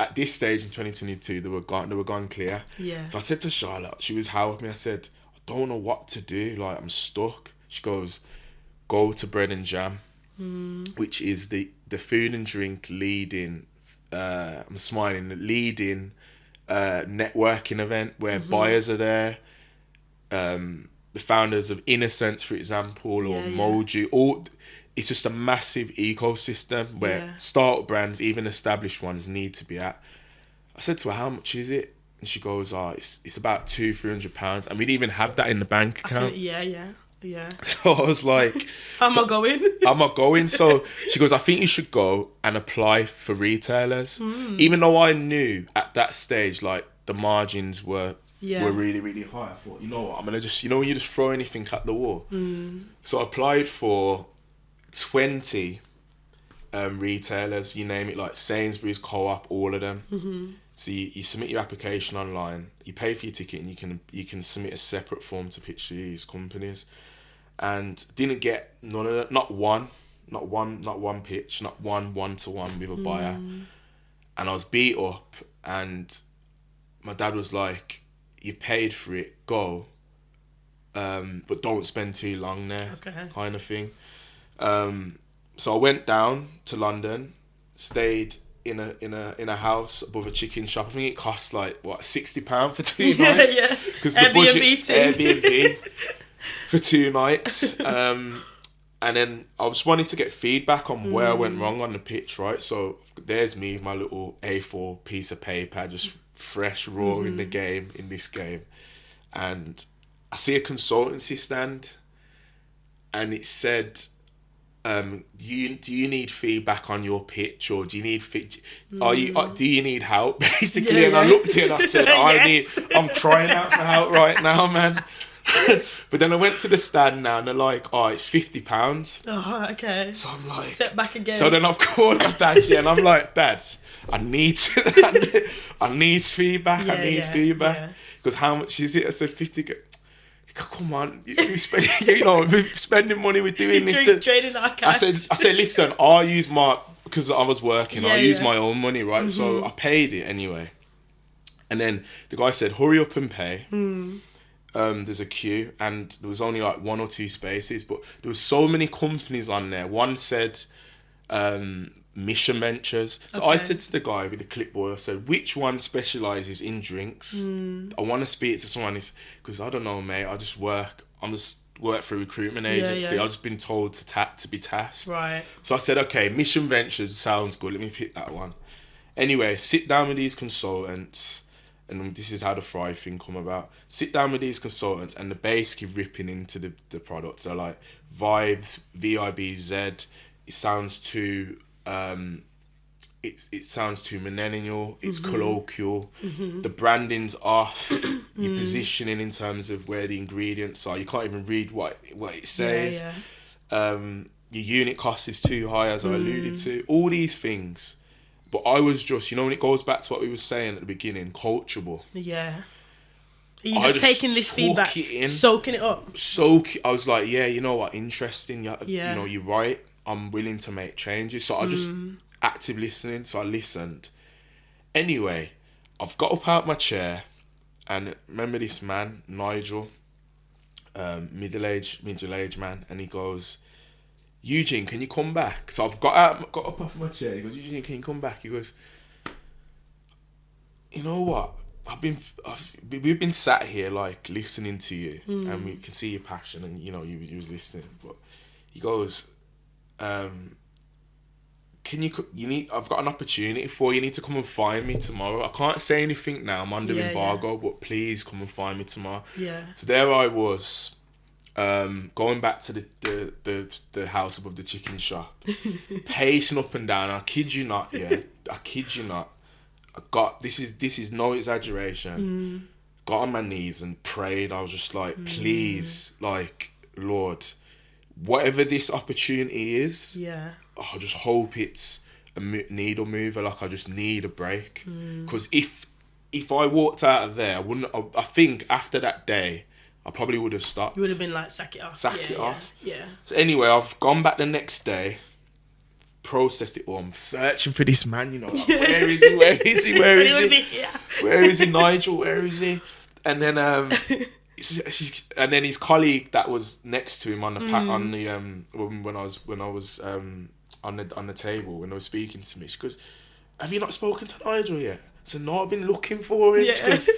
at this stage in 2022, they were gone clear. So I said to Charlotte, she was helping me. I said, I don't know what to do. Like I'm stuck. She goes, go to Bread and Jam. Which is the food and drink leading networking event where buyers are there, the founders of Innocence, for example, or Moju. It's just a massive ecosystem where startup brands, even established ones, need to be at. I said to her, how much is it? And she goes, it's about £200-300, and we didn't even have that in the bank account. So I was like, Am I going? So she goes, I think you should go and apply for retailers. Even though I knew at that stage, like the margins were really, really high. I thought, you know what, I'm going to just, when you just throw anything at the wall. So I applied for 20 retailers, you name it, like Sainsbury's, Co-op, all of them. So you submit your application online, you pay for your ticket, and you can submit a separate form to pitch to these companies. And didn't get none of that, not one pitch, not one-to-one with a buyer. And I was beat up, and my dad was like, you've paid for it, go, but don't spend too long there, kind of thing. So I went down to London, stayed in a house above a chicken shop. I think it cost like £60 for 2 nights. Because the budget Airbnb for 2 nights. And then I just wanted to get feedback on where I went wrong on the pitch, right? So there's me with my little A4 piece of paper, just fresh, raw in this game. And I see a consultancy stand, and it said, do you need feedback on your pitch, or do you need do you need help, basically? And I looked at it and I said, I'm crying out for help right now, man. But then I went to the stand now, and they're like, it's £50. Oh, okay. So I'm like, step back again. So then I've called my dad, and I'm like, Dad, I need feedback. I need feedback. Because how much is it? I said 50. come on, we're spending money with doing this. Draining our cash. I said, listen, I'll use because I was working, Yeah, I use yeah. my own money, right? So I paid it anyway. And then the guy said, hurry up and pay. There's a queue, and there was only like 1 or 2 spaces, but there was so many companies on there. One said Mission Ventures. So I said to the guy with the clipboard, I said, which one specialises in drinks? I want to speak to someone, because I don't know, mate, I'm just work for a recruitment agency. I've just been told to be tasked. Right. So I said, okay, Mission Ventures sounds good, let me pick that one. Anyway, sit down with these consultants, and this is how the Fry thing come about. Sit down with these consultants, and they're basically ripping into the products. They're like, vibes, VIBZ, it sounds too it sounds too millennial, it's colloquial, the branding's off, your positioning in terms of where the ingredients are, you can't even read what it says. Your unit cost is too high, as I alluded to, all these things. But I was just, when it goes back to what we were saying at the beginning, coachable. Yeah. Are you just taking this feedback, soaking it up? I was like, yeah, you know what, interesting. You're right. I'm willing to make changes. So I just active listening. So I listened. Anyway, I've got up out my chair, and remember this man, Nigel, middle-aged man, and he goes, Eugene, can you come back? So I've got up off my chair. He goes, Eugene, can you come back? He goes, you know what? We've been sat here like listening to you, and we can see your passion, and you was listening. But he goes, I've got an opportunity for you. You need to come and find me tomorrow. I can't say anything now. I'm under embargo, but please come and find me tomorrow. Yeah. So there I was. Going back to the house above the chicken shop, pacing up and down. I kid you not, I got this is no exaggeration. Got on my knees and prayed. I was just like, please, like, Lord, whatever this opportunity is, I just hope it's a needle mover. Like, I just need a break, because if I walked out of there, I think after that day, I probably would have stopped. You would have been like, sack it off. Yeah. So anyway, I've gone back the next day, processed it all. I'm searching for this man, like, where is he? Where is he? Where is he? Where is he, Nigel? Where is he? And then his colleague that was next to him on the when I was on the table when they were speaking to me, she goes, "Have you not spoken to Nigel yet?" I said, "No, I've been looking for him." She goes,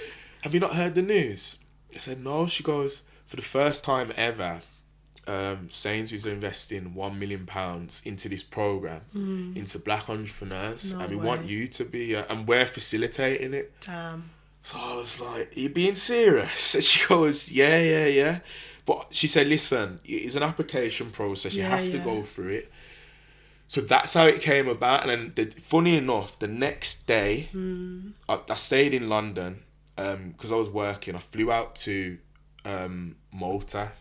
"Have you not heard the news?" I said, "No." She goes, "For the first time ever, Sainsbury's are investing £1 million into this program, into black entrepreneurs, and we want you to be, and we're facilitating it." Damn. So I was like, "Are you being serious?" And she goes, yeah. But she said, "Listen, it's an application process. You have to go through it." So that's how it came about. And then, funny enough, the next day, I stayed in London. Because I was working, I flew out to Malta,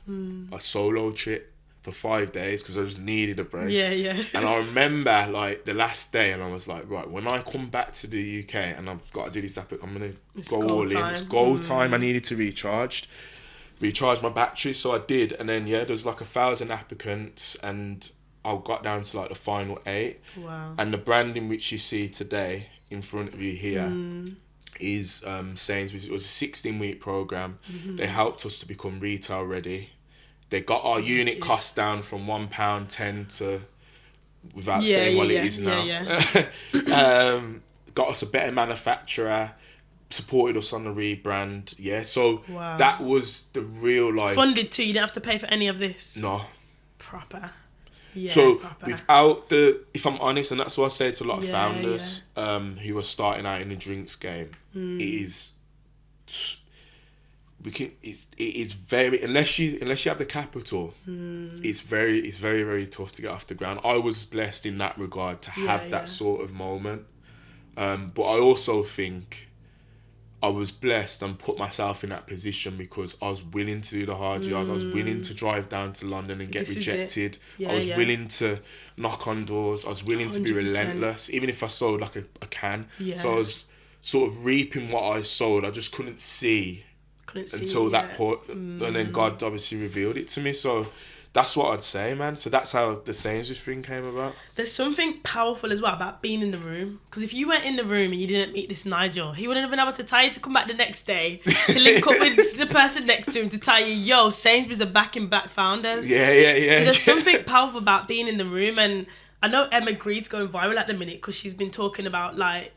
a solo trip for 5 days, because I just needed a break. Yeah. And I remember, like, the last day, and I was like, right, when I come back to the UK and I've got to do this, I'm going to go all in. It's goal time. I needed to recharge my battery, so I did. And then, there's like 1,000 applicants, and I got down to like the final 8. Wow. And the branding which you see today in front of you here, is Sainsbury's. It was a 16-week program. They helped us to become retail ready. They got our unit cost down from £1.10 to, without saying what it is now. Got us a better manufacturer, supported us on the rebrand. So that was the real life. Funded too. You didn't have to pay for any of this. No. Proper. Without if I'm honest, and that's what I say to a lot of founders who are starting out in the drinks game, it is very, unless you have the capital, it's very very tough to get off the ground. I was blessed in that regard to have that sort of moment, but I also think I was blessed and put myself in that position because I was willing to do the hard yards. I was willing to drive down to London and get rejected. I was willing to knock on doors. I was willing 100%. To be relentless, even if I sold like a can. So I was sort of reaping what I sowed. I just couldn't see couldn't see until it that yet. point, and then God obviously revealed it to me. So that's what I'd say, man. So that's how the Sainsbury's thing came about. There's something powerful as well about being in the room. Because if you weren't in the room and you didn't meet this Nigel, he wouldn't have been able to tell you to come back the next day to link up with the person next to him to tell you, yo, Sainsbury's are backing back founders. Yeah. So there's something powerful about being in the room. And I know Emma Greed's going viral at the minute because she's been talking about like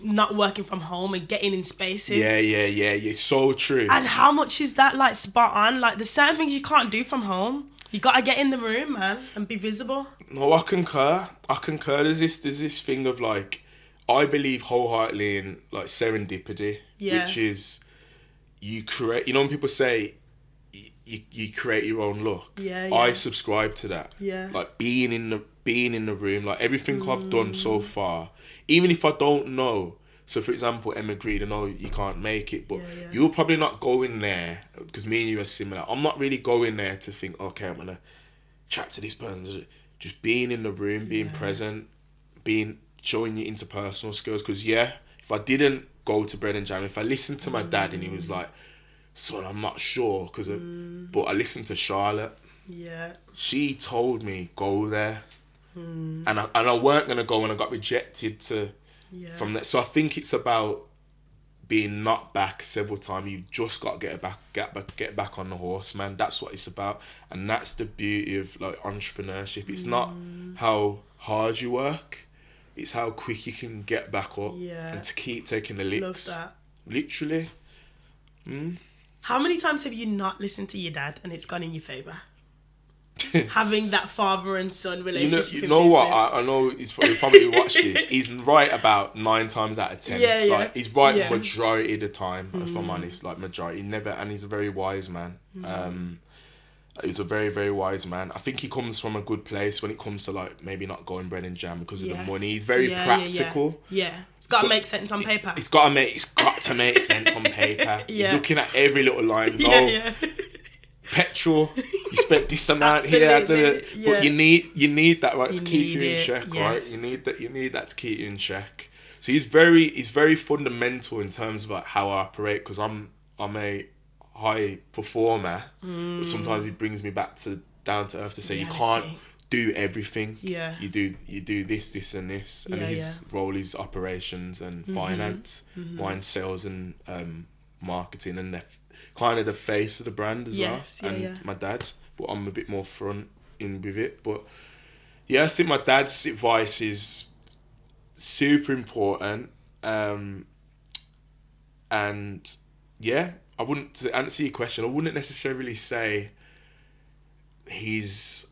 not working from home and getting in spaces. Yeah. So true. And how much is that like spot on? Like there's certain things you can't do from home. You gotta get in the room, man, and be visible. No, I concur. There's this thing of like, I believe wholeheartedly in like serendipity, which is you create. You know when people say you create your own luck. Yeah. I subscribe to that. Yeah. Like being in the room, like everything I've done so far, even if I don't know. So, for example, Emma Greed, I know you can't make it, but you're probably not going there, because me and you are similar. I'm not really going there to think, okay, I'm going to chat to this person. Just being in the room, being present, showing your interpersonal skills. Because, if I didn't go to Bread and Jam, if I listened to my dad and he was like, son, I'm not sure, but I listened to Charlotte. Yeah. She told me, go there. And I weren't going to go, and I got rejected from that. So I think it's about being knocked back several times. You've just got to get back on the horse, man. That's what it's about. And that's the beauty of like entrepreneurship. It's not how hard you work, it's how quick you can get back up and to keep taking the licks. Love that. Literally. How many times have you not listened to your dad and it's gone in your favour? Having that father and son relationship. You know what? I know he's probably watched this. He's right about 9 times out of 10. Yeah. Like, he's right majority of the time, if I'm honest. Like majority, and he's a very wise man. He's a very, very wise man. I think he comes from a good place when it comes to like maybe not going Bread and Jam because of the money. He's very practical. Yeah. It's got to make sense on paper. It's got to make sense on paper. He's looking at every little line. Petrol, you spent this amount here, but you need that, right, to keep you in check, right? You need that to keep you in check. So he's very fundamental in terms of like how I operate, because I'm a high performer, but sometimes he brings me back to down to earth to say you can't do everything. You do this and this, and his role is operations and finance, mine's sales and marketing, and kind of the face of the brand as well, and my dad, but I'm a bit more front in with it. But I think my dad's advice is super important, and I wouldn't, to answer your question, I wouldn't necessarily say he's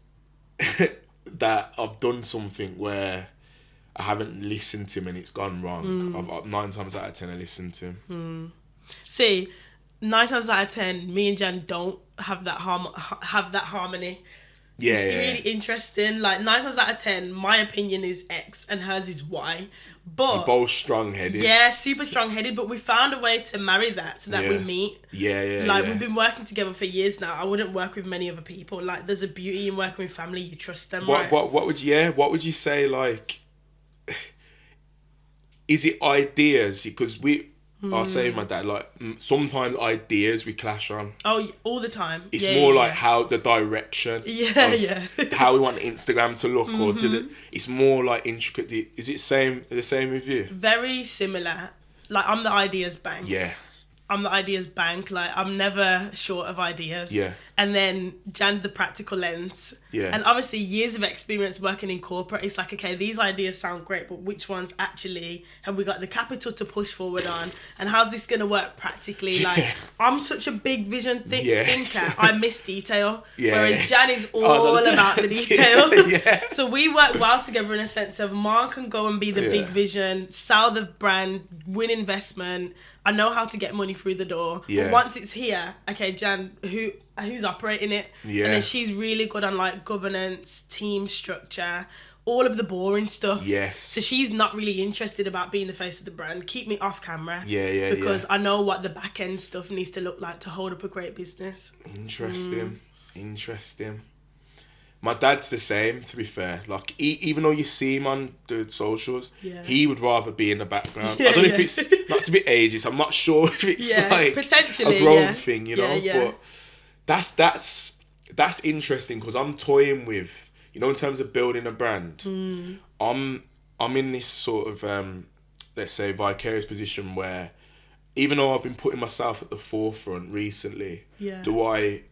that I've done something where I haven't listened to him and it's gone wrong. I've 9 times out of 10 I listened to him. See, 9 times out of 10, me and Jan don't have that harmony. It's really interesting. Like 9 times out of 10, my opinion is X and hers is Y. But you're both strong-headed. Yeah, super strong-headed. But we found a way to marry that so that we meet. We've been working together for years now. I wouldn't work with many other people. Like there's a beauty in working with family. You trust them. What would you say? Like, is it ideas? Because I'll say my dad, like, sometimes ideas we clash on. Oh, all the time. It's more like how the direction of how we want Instagram to look, or it's more like intricate. Is it the same with you? Very similar. Like, I'm the ideas bank. Yeah. I'm the ideas bank. Like, I'm never short of ideas. Yeah. And then Jan's the practical lens. Yeah. And obviously years of experience working in corporate, it's like, okay, these ideas sound great, but which ones actually have we got the capital to push forward on? And how's this going to work practically? Like, I'm such a big vision thinker. I miss detail. Whereas Jan is all about the detail. So we work well together in a sense of Mark can go and be the big vision, sell the brand, win investment. I know how to get money through the door. But once it's here, okay, Jan, who's operating it? Yeah. And then she's really good on like governance, team structure, all of the boring stuff. Yes. So she's not really interested about being the face of the brand. Keep me off camera. Because I know what the back end stuff needs to look like to hold up a great business. Interesting. My dad's the same, to be fair. Like, even though you see him on the socials, Yeah. he would rather be in the background. Yeah, I don't know yeah. if it's, not to be ageist, I'm not sure if it's like potentially, a grown yeah. thing, you know? Yeah. But that's interesting because I'm toying with, you know, in terms of building a brand, I'm in this sort of, let's say, vicarious position where even though I've been putting myself at the forefront recently, do I,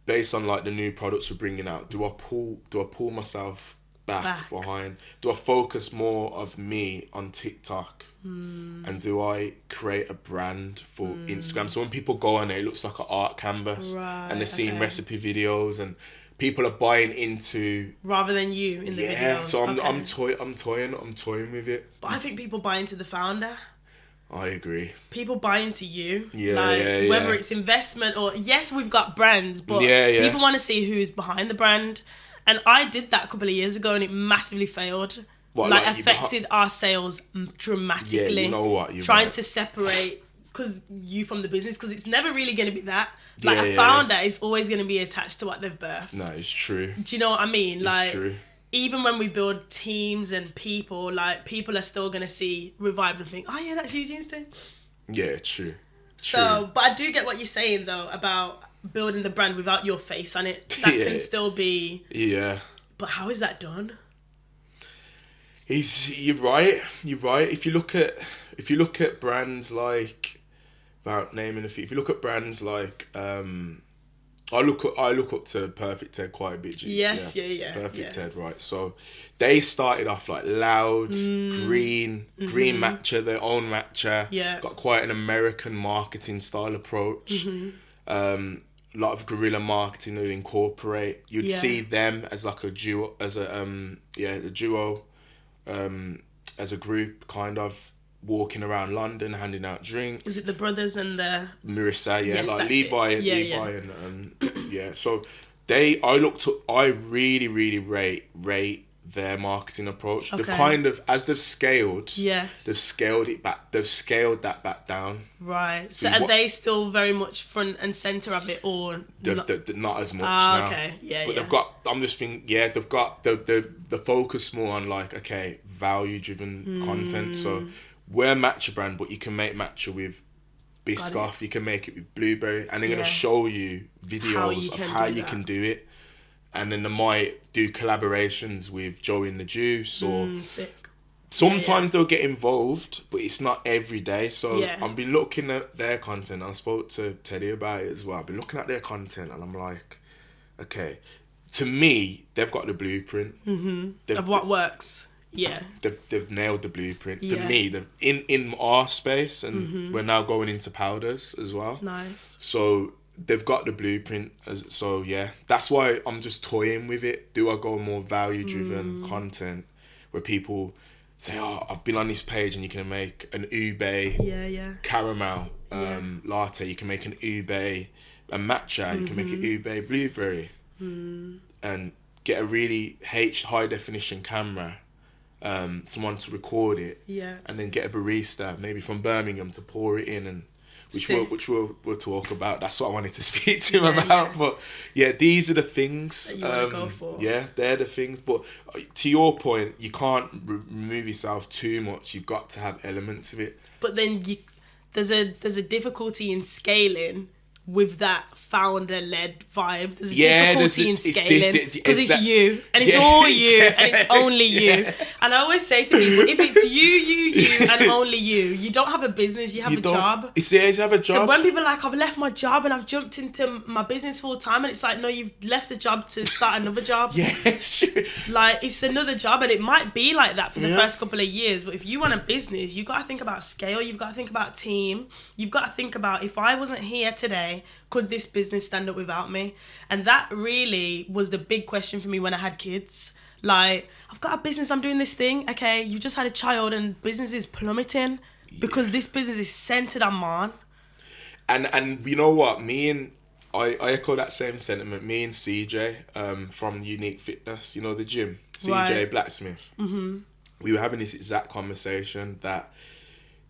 based on like the new products we're bringing out, do I pull myself back behind? Do I focus more of me on TikTok? And do I create a brand for Instagram? So when people go on it looks like an art canvas, and they're seeing recipe videos, and people are buying into rather than you in the videos. Yeah, so I'm toying with it. But I think people buy into the founder. I agree. People buy into you. Yeah. Whether it's investment or, yes, we've got brands, but people want to see who's behind the brand. And I did that a couple of years ago and it massively failed. What, like affected our sales dramatically. Yeah, you know what? Trying to separate you from the business, because it's never really going to be that. Like a founder is always going to be attached to what they've birthed. No, it's true. Do you know what I mean? It's true. Even when we build teams and people, like, people are still going to see Revibed and think, oh yeah, that's Eugene's thing. Yeah, true. So, but I do get what you're saying though about building the brand without your face on it. That can still be. Yeah. But how is that done? You're right. If you look at brands like, without naming a few, if you look at brands like, I look up to Perfect Ted quite a bit. Yes, yeah. Perfect Ted, right? So they started off like loud, green matcha, their own matcha. Yeah. Got quite an American marketing style approach. A lot of guerrilla marketing they would incorporate. You'd see them as like a duo, as a group, kind of walking around London handing out drinks. Is it the brothers and the Marissa? Yeah, yes, like Levi and So I really rate their marketing approach. Okay. They've kind of, as they've scaled, yes, they've scaled it back. They've scaled that back down. Right. So are they still very much front and center of it, or not as much now? Okay. Yeah. But they've got. I'm just thinking. Yeah, they've got the focus more on like, okay, value driven content. So we're a matcha brand, but you can make matcha with Biscoff. You can make it with blueberry, and they're gonna show you videos of how you can do it. And then they might do collaborations with Joey and the Juice, or sick. Sometimes they'll get involved, but it's not every day. So I've been looking at their content. I spoke to Teddy about it as well. I've been looking at their content and I'm like, okay, to me, they've got the blueprint Of what works. Yeah. They've nailed the blueprint. For me, they've in our space, and we're now going into powders as well. Nice. So they've got the blueprint. So yeah, that's why I'm just toying with it. Do I go more value driven content where people say, oh, I've been on this page and you can make an ube caramel latte, you can make an ube a matcha, you can make an ube blueberry, and get a really high definition camera, someone to record it, and then get a barista maybe from Birmingham to pour it in, and which we'll talk about. That's what I wanted to speak to him about. But yeah, these are the things that you want to go for. Yeah, they're the things. But to your point, you can't remove yourself too much. You've got to have elements of it. But then there's a difficulty in scaling with that founder-led vibe. There's a difficulty in scaling because it's you, and it's all you, and it's only you. And I always say to people, if it's you, and only you don't have a business, you have a job. You have a job. So when people are like, I've left my job and I've jumped into my business full time, and it's like, no, you've left the job to start another job. Yeah, it's true. Like, it's another job, and it might be like that for the first couple of years, but if you want a business, you've got to think about scale, you've got to think about team, you've got to think about, if I wasn't here today, could this business stand up without me? And that really was the big question for me when I had kids. Like, I've got a business, I'm doing this thing. Okay, you just had a child and business is plummeting because this business is centered on man. And you know what? I echo that same sentiment. Me and CJ from Unique Fitness, you know, the gym, CJ Blacksmith. We were having this exact conversation that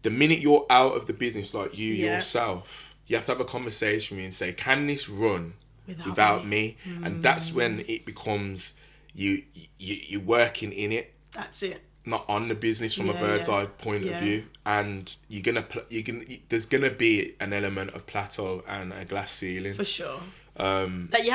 the minute you're out of the business, like you yourself, you have to have a conversation with me and say, can this run without me. And that's when it becomes you're working in it. That's it. Not on the business from a bird's eye point of view, and there's gonna be an element of plateau and a glass ceiling for sure. That you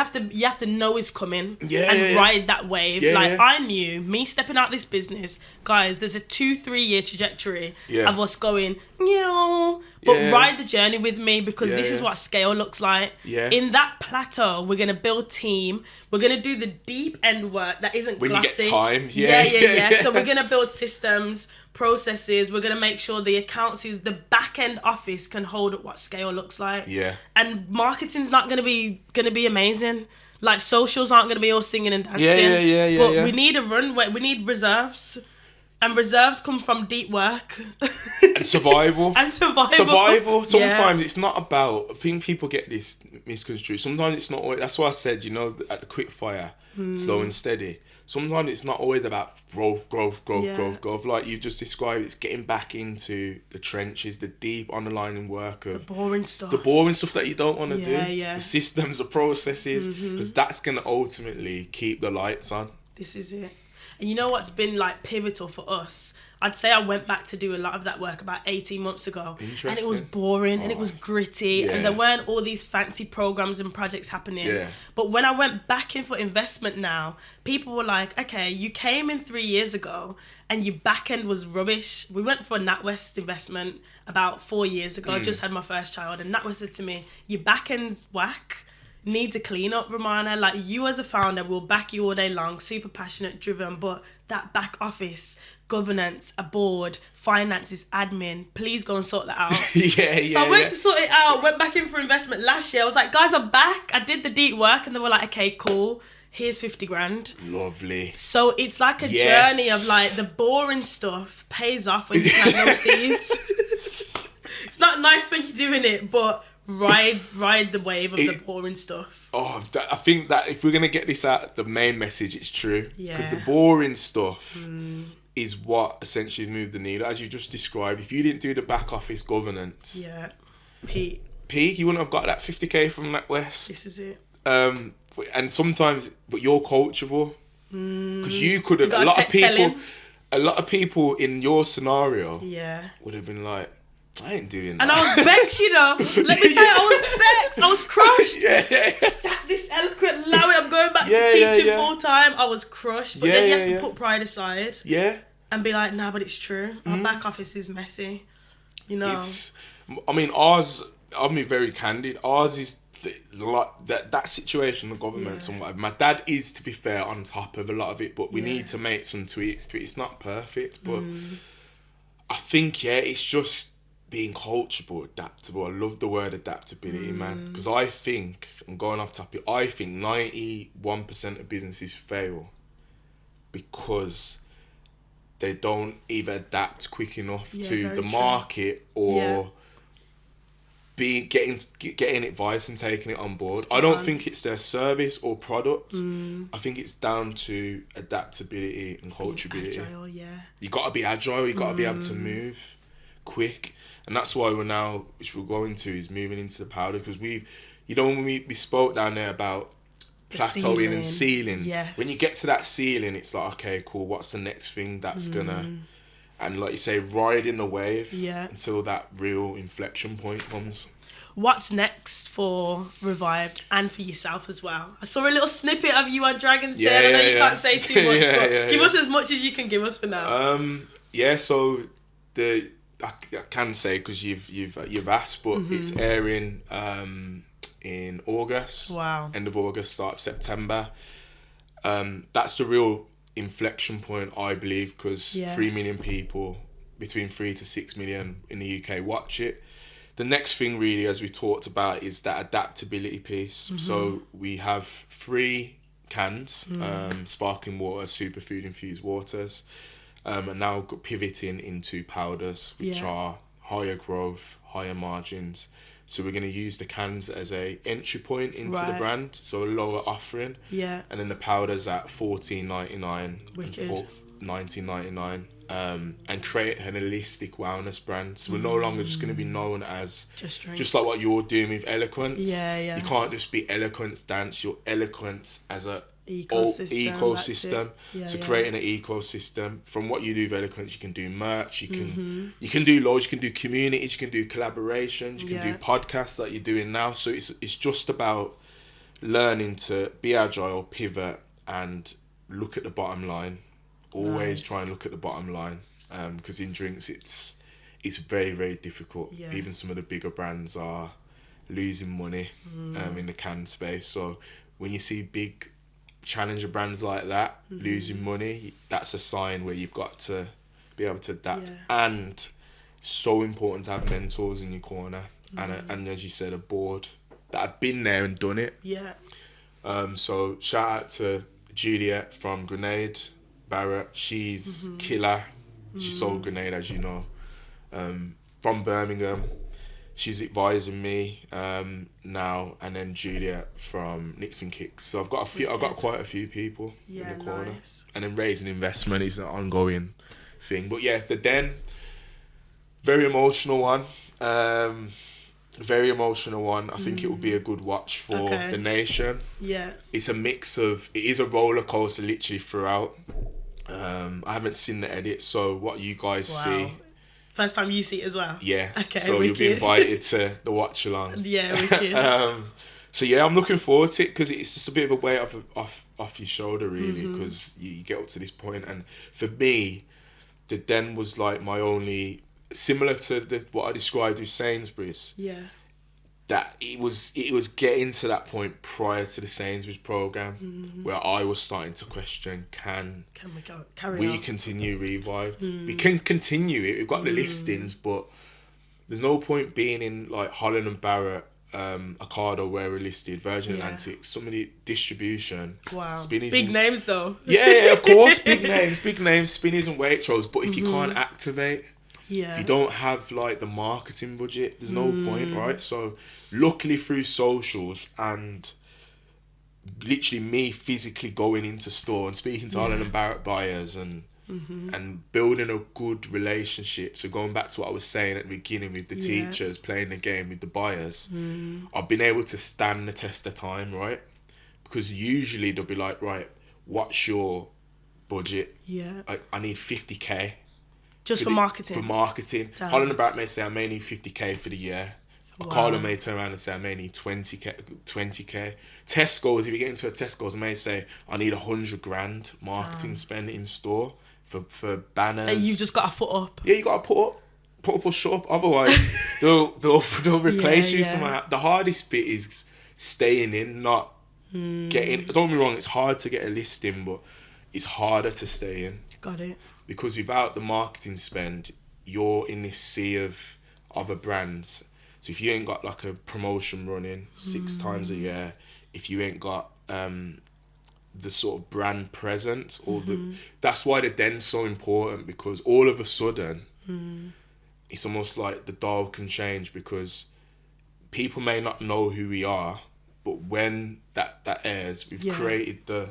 have to know is coming ride that wave. Yeah. I knew me stepping out this business, guys. There's a 2-3 year trajectory of us going, ride the journey with me, because this is what scale looks like. Yeah. In that plateau, we're gonna build team. We're gonna do the deep end work that isn't when glassy. You get time. So we're gonna build systems, processes. We're gonna make sure the accounts is the back end office can hold up what scale looks like. Yeah. And marketing's not gonna be amazing. Like socials aren't gonna be all singing and dancing. But we need a runway. We need reserves. And reserves come from deep work. And survival. Sometimes it's not about... I think people get this misconstrued. Sometimes it's not always... That's why I said, at the quick fire, slow and steady. Sometimes it's not always about growth. Like you just described, it's getting back into the trenches, the deep underlying work of... The boring stuff. The boring stuff that you don't want to do. Yeah. The systems, the processes. Because that's going to ultimately keep the lights on. This is it. And you know what's been like pivotal for us? I'd say I went back to do a lot of that work about 18 months ago. Interesting. And it was boring and it was gritty and there weren't all these fancy programs and projects happening. Yeah. But when I went back in for investment now, people were like, okay, you came in 3 years ago and your back end was rubbish. We went for a NatWest investment about 4 years ago. I just had my first child, and NatWest said to me, your back end's whack. Needs a clean up, Romana. Like, you as a founder will back you all day long, super passionate, driven, but that back office, governance, a board, finances, admin, please go and sort that out. So I went to sort it out, went back in for investment last year. I was like, guys, I'm back. I did the deep work, and they were like, okay, cool. Here's 50 grand. Lovely. So it's like a journey of like the boring stuff pays off when you plant those seeds. It's not nice when you're doing it, but ride the wave of the boring stuff. I think that if we're going to get this out, the main message, it's true. Because the boring stuff is what essentially has moved the needle. As you just described, if you didn't do the back office governance... Peak, you wouldn't have got that 50k from NatWest. This is it. And sometimes, but you're coachable. Because you could have... A lot of people in your scenario would have been like, I ain't doing that. And I was vexed, Let me tell you, I was vexed. I was crushed. Sat this eloquent Lowy. I'm going back to teaching full time. I was crushed. But then you have to put pride aside. And be like, nah, but it's true. Our back office is messy. I'll be very candid. Ours is like that situation, the government and whatever. My dad is, to be fair, on top of a lot of it, but we need to make some tweaks to it. It's not perfect, but I think, it's just being coachable, adaptable. I love the word adaptability, man. Because I think, I'm going off topic, I think 91% of businesses fail because they don't either adapt quick enough to the market or getting advice and taking it on board. I don't think it's their service or product. I think it's down to adaptability and coachability. Agile, you got to be agile. You got to be able to move quick. And that's why we're now, which we're going to, is moving into the powder, because when we spoke down there about plateauing and ceilings. When you get to that ceiling, it's like, okay, cool, what's the next thing that's gonna, and like you say, riding the wave until that real inflection point comes. What's next for Revived and for yourself as well? I saw a little snippet of you on Dragon's Den. I know you can't say too much, but give us as much as you can give us for now. So I can say, because you've asked, but it's airing in August. Wow. End of August, start of September. That's the real inflection point, I believe, because 3 million people, between 3 to 6 million in the UK watch it. The next thing really, as we talked about, is that adaptability piece. So we have 3 cans, sparkling water, superfood infused waters, and now pivoting into powders, which are higher growth, higher margins. So we're going to use the cans as a entry point into the brand, so a lower offering. And then the powders at $14.99 and $19.99. and create an holistic wellness brand. So we're no longer just going to be known as just like what you're doing with Eloquence. Yeah. You can't just be Eloquence Dance. You're Eloquence as a ecosystem. So creating an ecosystem. From what you do with Eloquence, you can do merch. You can do loads. You can do communities. You can do collaborations. You can do podcasts like you're doing now. So it's just about learning to be agile, pivot, and look at the bottom line. Always try and look at the bottom line, because in drinks it's very, very difficult. Even some of the bigger brands are losing money in the can space. So when you see big challenger brands like that losing money, that's a sign where you've got to be able to adapt. And so important to have mentors in your corner, and as you said, a board that have been there and done it. So shout out to Juliet from Grenade Barrett. She's killer. She sold Grenade, as you know, from Birmingham. She's advising me now, and then Juliet from Nixon Kicks. So I've got quite a few people in the corner. And then raising investment is an ongoing thing. But yeah, the Den, very emotional one. Very emotional one. I think it will be a good watch for the nation. It's a mix of, it is a roller coaster literally throughout. I haven't seen the edit, so what you guys see. First time you see it as well? Yeah. Okay, so wicked. You'll be invited to the watch along. Yeah, wicked. So yeah, I'm looking forward to it, because it's just a bit of a weight off your shoulder, really, because you get up to this point. And for me, the Den was like my only, similar to what I described with Sainsbury's. That it was getting to that point prior to the Sainsbury's program where I was starting to question, can we continue Revived? We can continue it. We've got the listings, but there's no point being in like Holland and Barrett, Ocado where we're listed, Virgin Atlantic, so many distribution. Spinneys big names though. Yeah, of course, big names, Spinneys and Waitrose. But if you can't activate, if you don't have like the marketing budget, there's no point, right? So luckily through socials and literally me physically going into store and speaking to Holland and Barrett buyers and building a good relationship. So going back to what I was saying at the beginning with the teachers, playing the game with the buyers, I've been able to stand the test of time, right? Because usually they'll be like, right, what's your budget? I need 50k. Just for marketing? For marketing. Damn. Holland and Barrett may say I may need 50k for the year. Ocado may turn around and say I may need 20k. Tesco's, if you get into a Tesco's, may say I need 100 grand marketing spend in store for banners. That you've just got to put up. Yeah, you got to put up or shut up. Otherwise, they'll replace you somehow. The hardest bit is staying in, not getting. Don't get me wrong, it's hard to get a listing, but it's harder to stay in. Got it. Because without the marketing spend, you're in this sea of other brands. So if you ain't got like a promotion running 6 times a year, if you ain't got the sort of brand presence, or that's why the Den's so important, because all of a sudden it's almost like the dial can change, because people may not know who we are, but when that airs, we've created the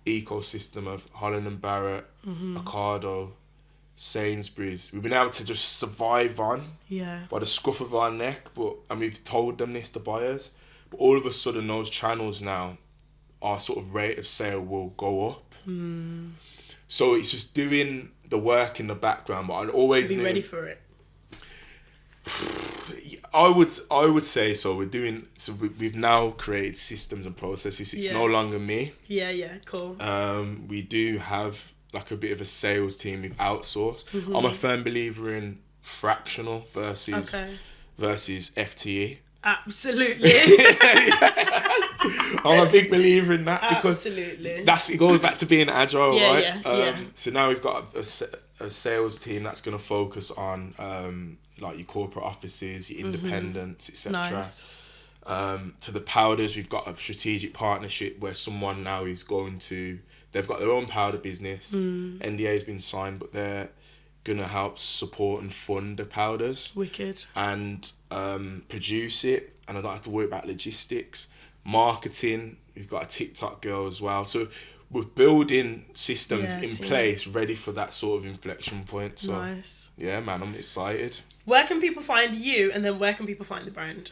ecosystem of Holland and Barrett, Ocado, Sainsbury's. We've been able to just survive on by the scruff of our neck, and we've told them this, the buyers, but all of a sudden those channels now, our sort of rate of sale will go up. So it's just doing the work in the background, but I'd always be ready for it. I would say so. We've now created systems and processes. It's no longer me. Cool. We do have like a bit of a sales team we've outsourced. I'm a firm believer in fractional versus FTE. Absolutely. I'm a big believer in that, because it goes back to being agile, right? So now we've got a sales team that's going to focus on like your corporate offices, your independents, etc. Nice. For the powders, we've got a strategic partnership where someone now is going to, they've got their own powder business. NDA has been signed, but they're going to help support and fund the powders. Wicked. And produce it, and I don't have to worry about logistics. Marketing, we've got a TikTok girl as well. So we're building systems in team. place ready for that sort of inflection point. So Nice. yeah, man, I'm excited. Where can people find you, and then where can people find the brand?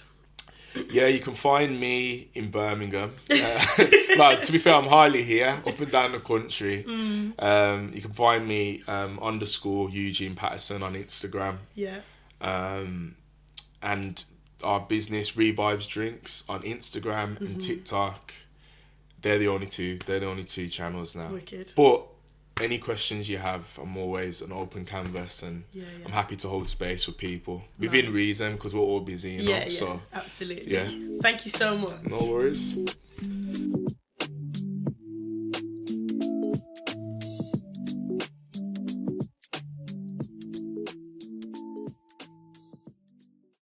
Yeah, you can find me in Birmingham. Well, to be fair, I'm hardly here, up and down the country. You can find me _ Eugene Patterson on Instagram. Yeah. And our business, Revibed Drinks, on Instagram and TikTok. They're the only two channels now. Wicked. But any questions you have, I'm always an open canvas, and I'm happy to hold space for people within reason, because we're all busy, you know. So absolutely. yeah. Thank you so much. No worries.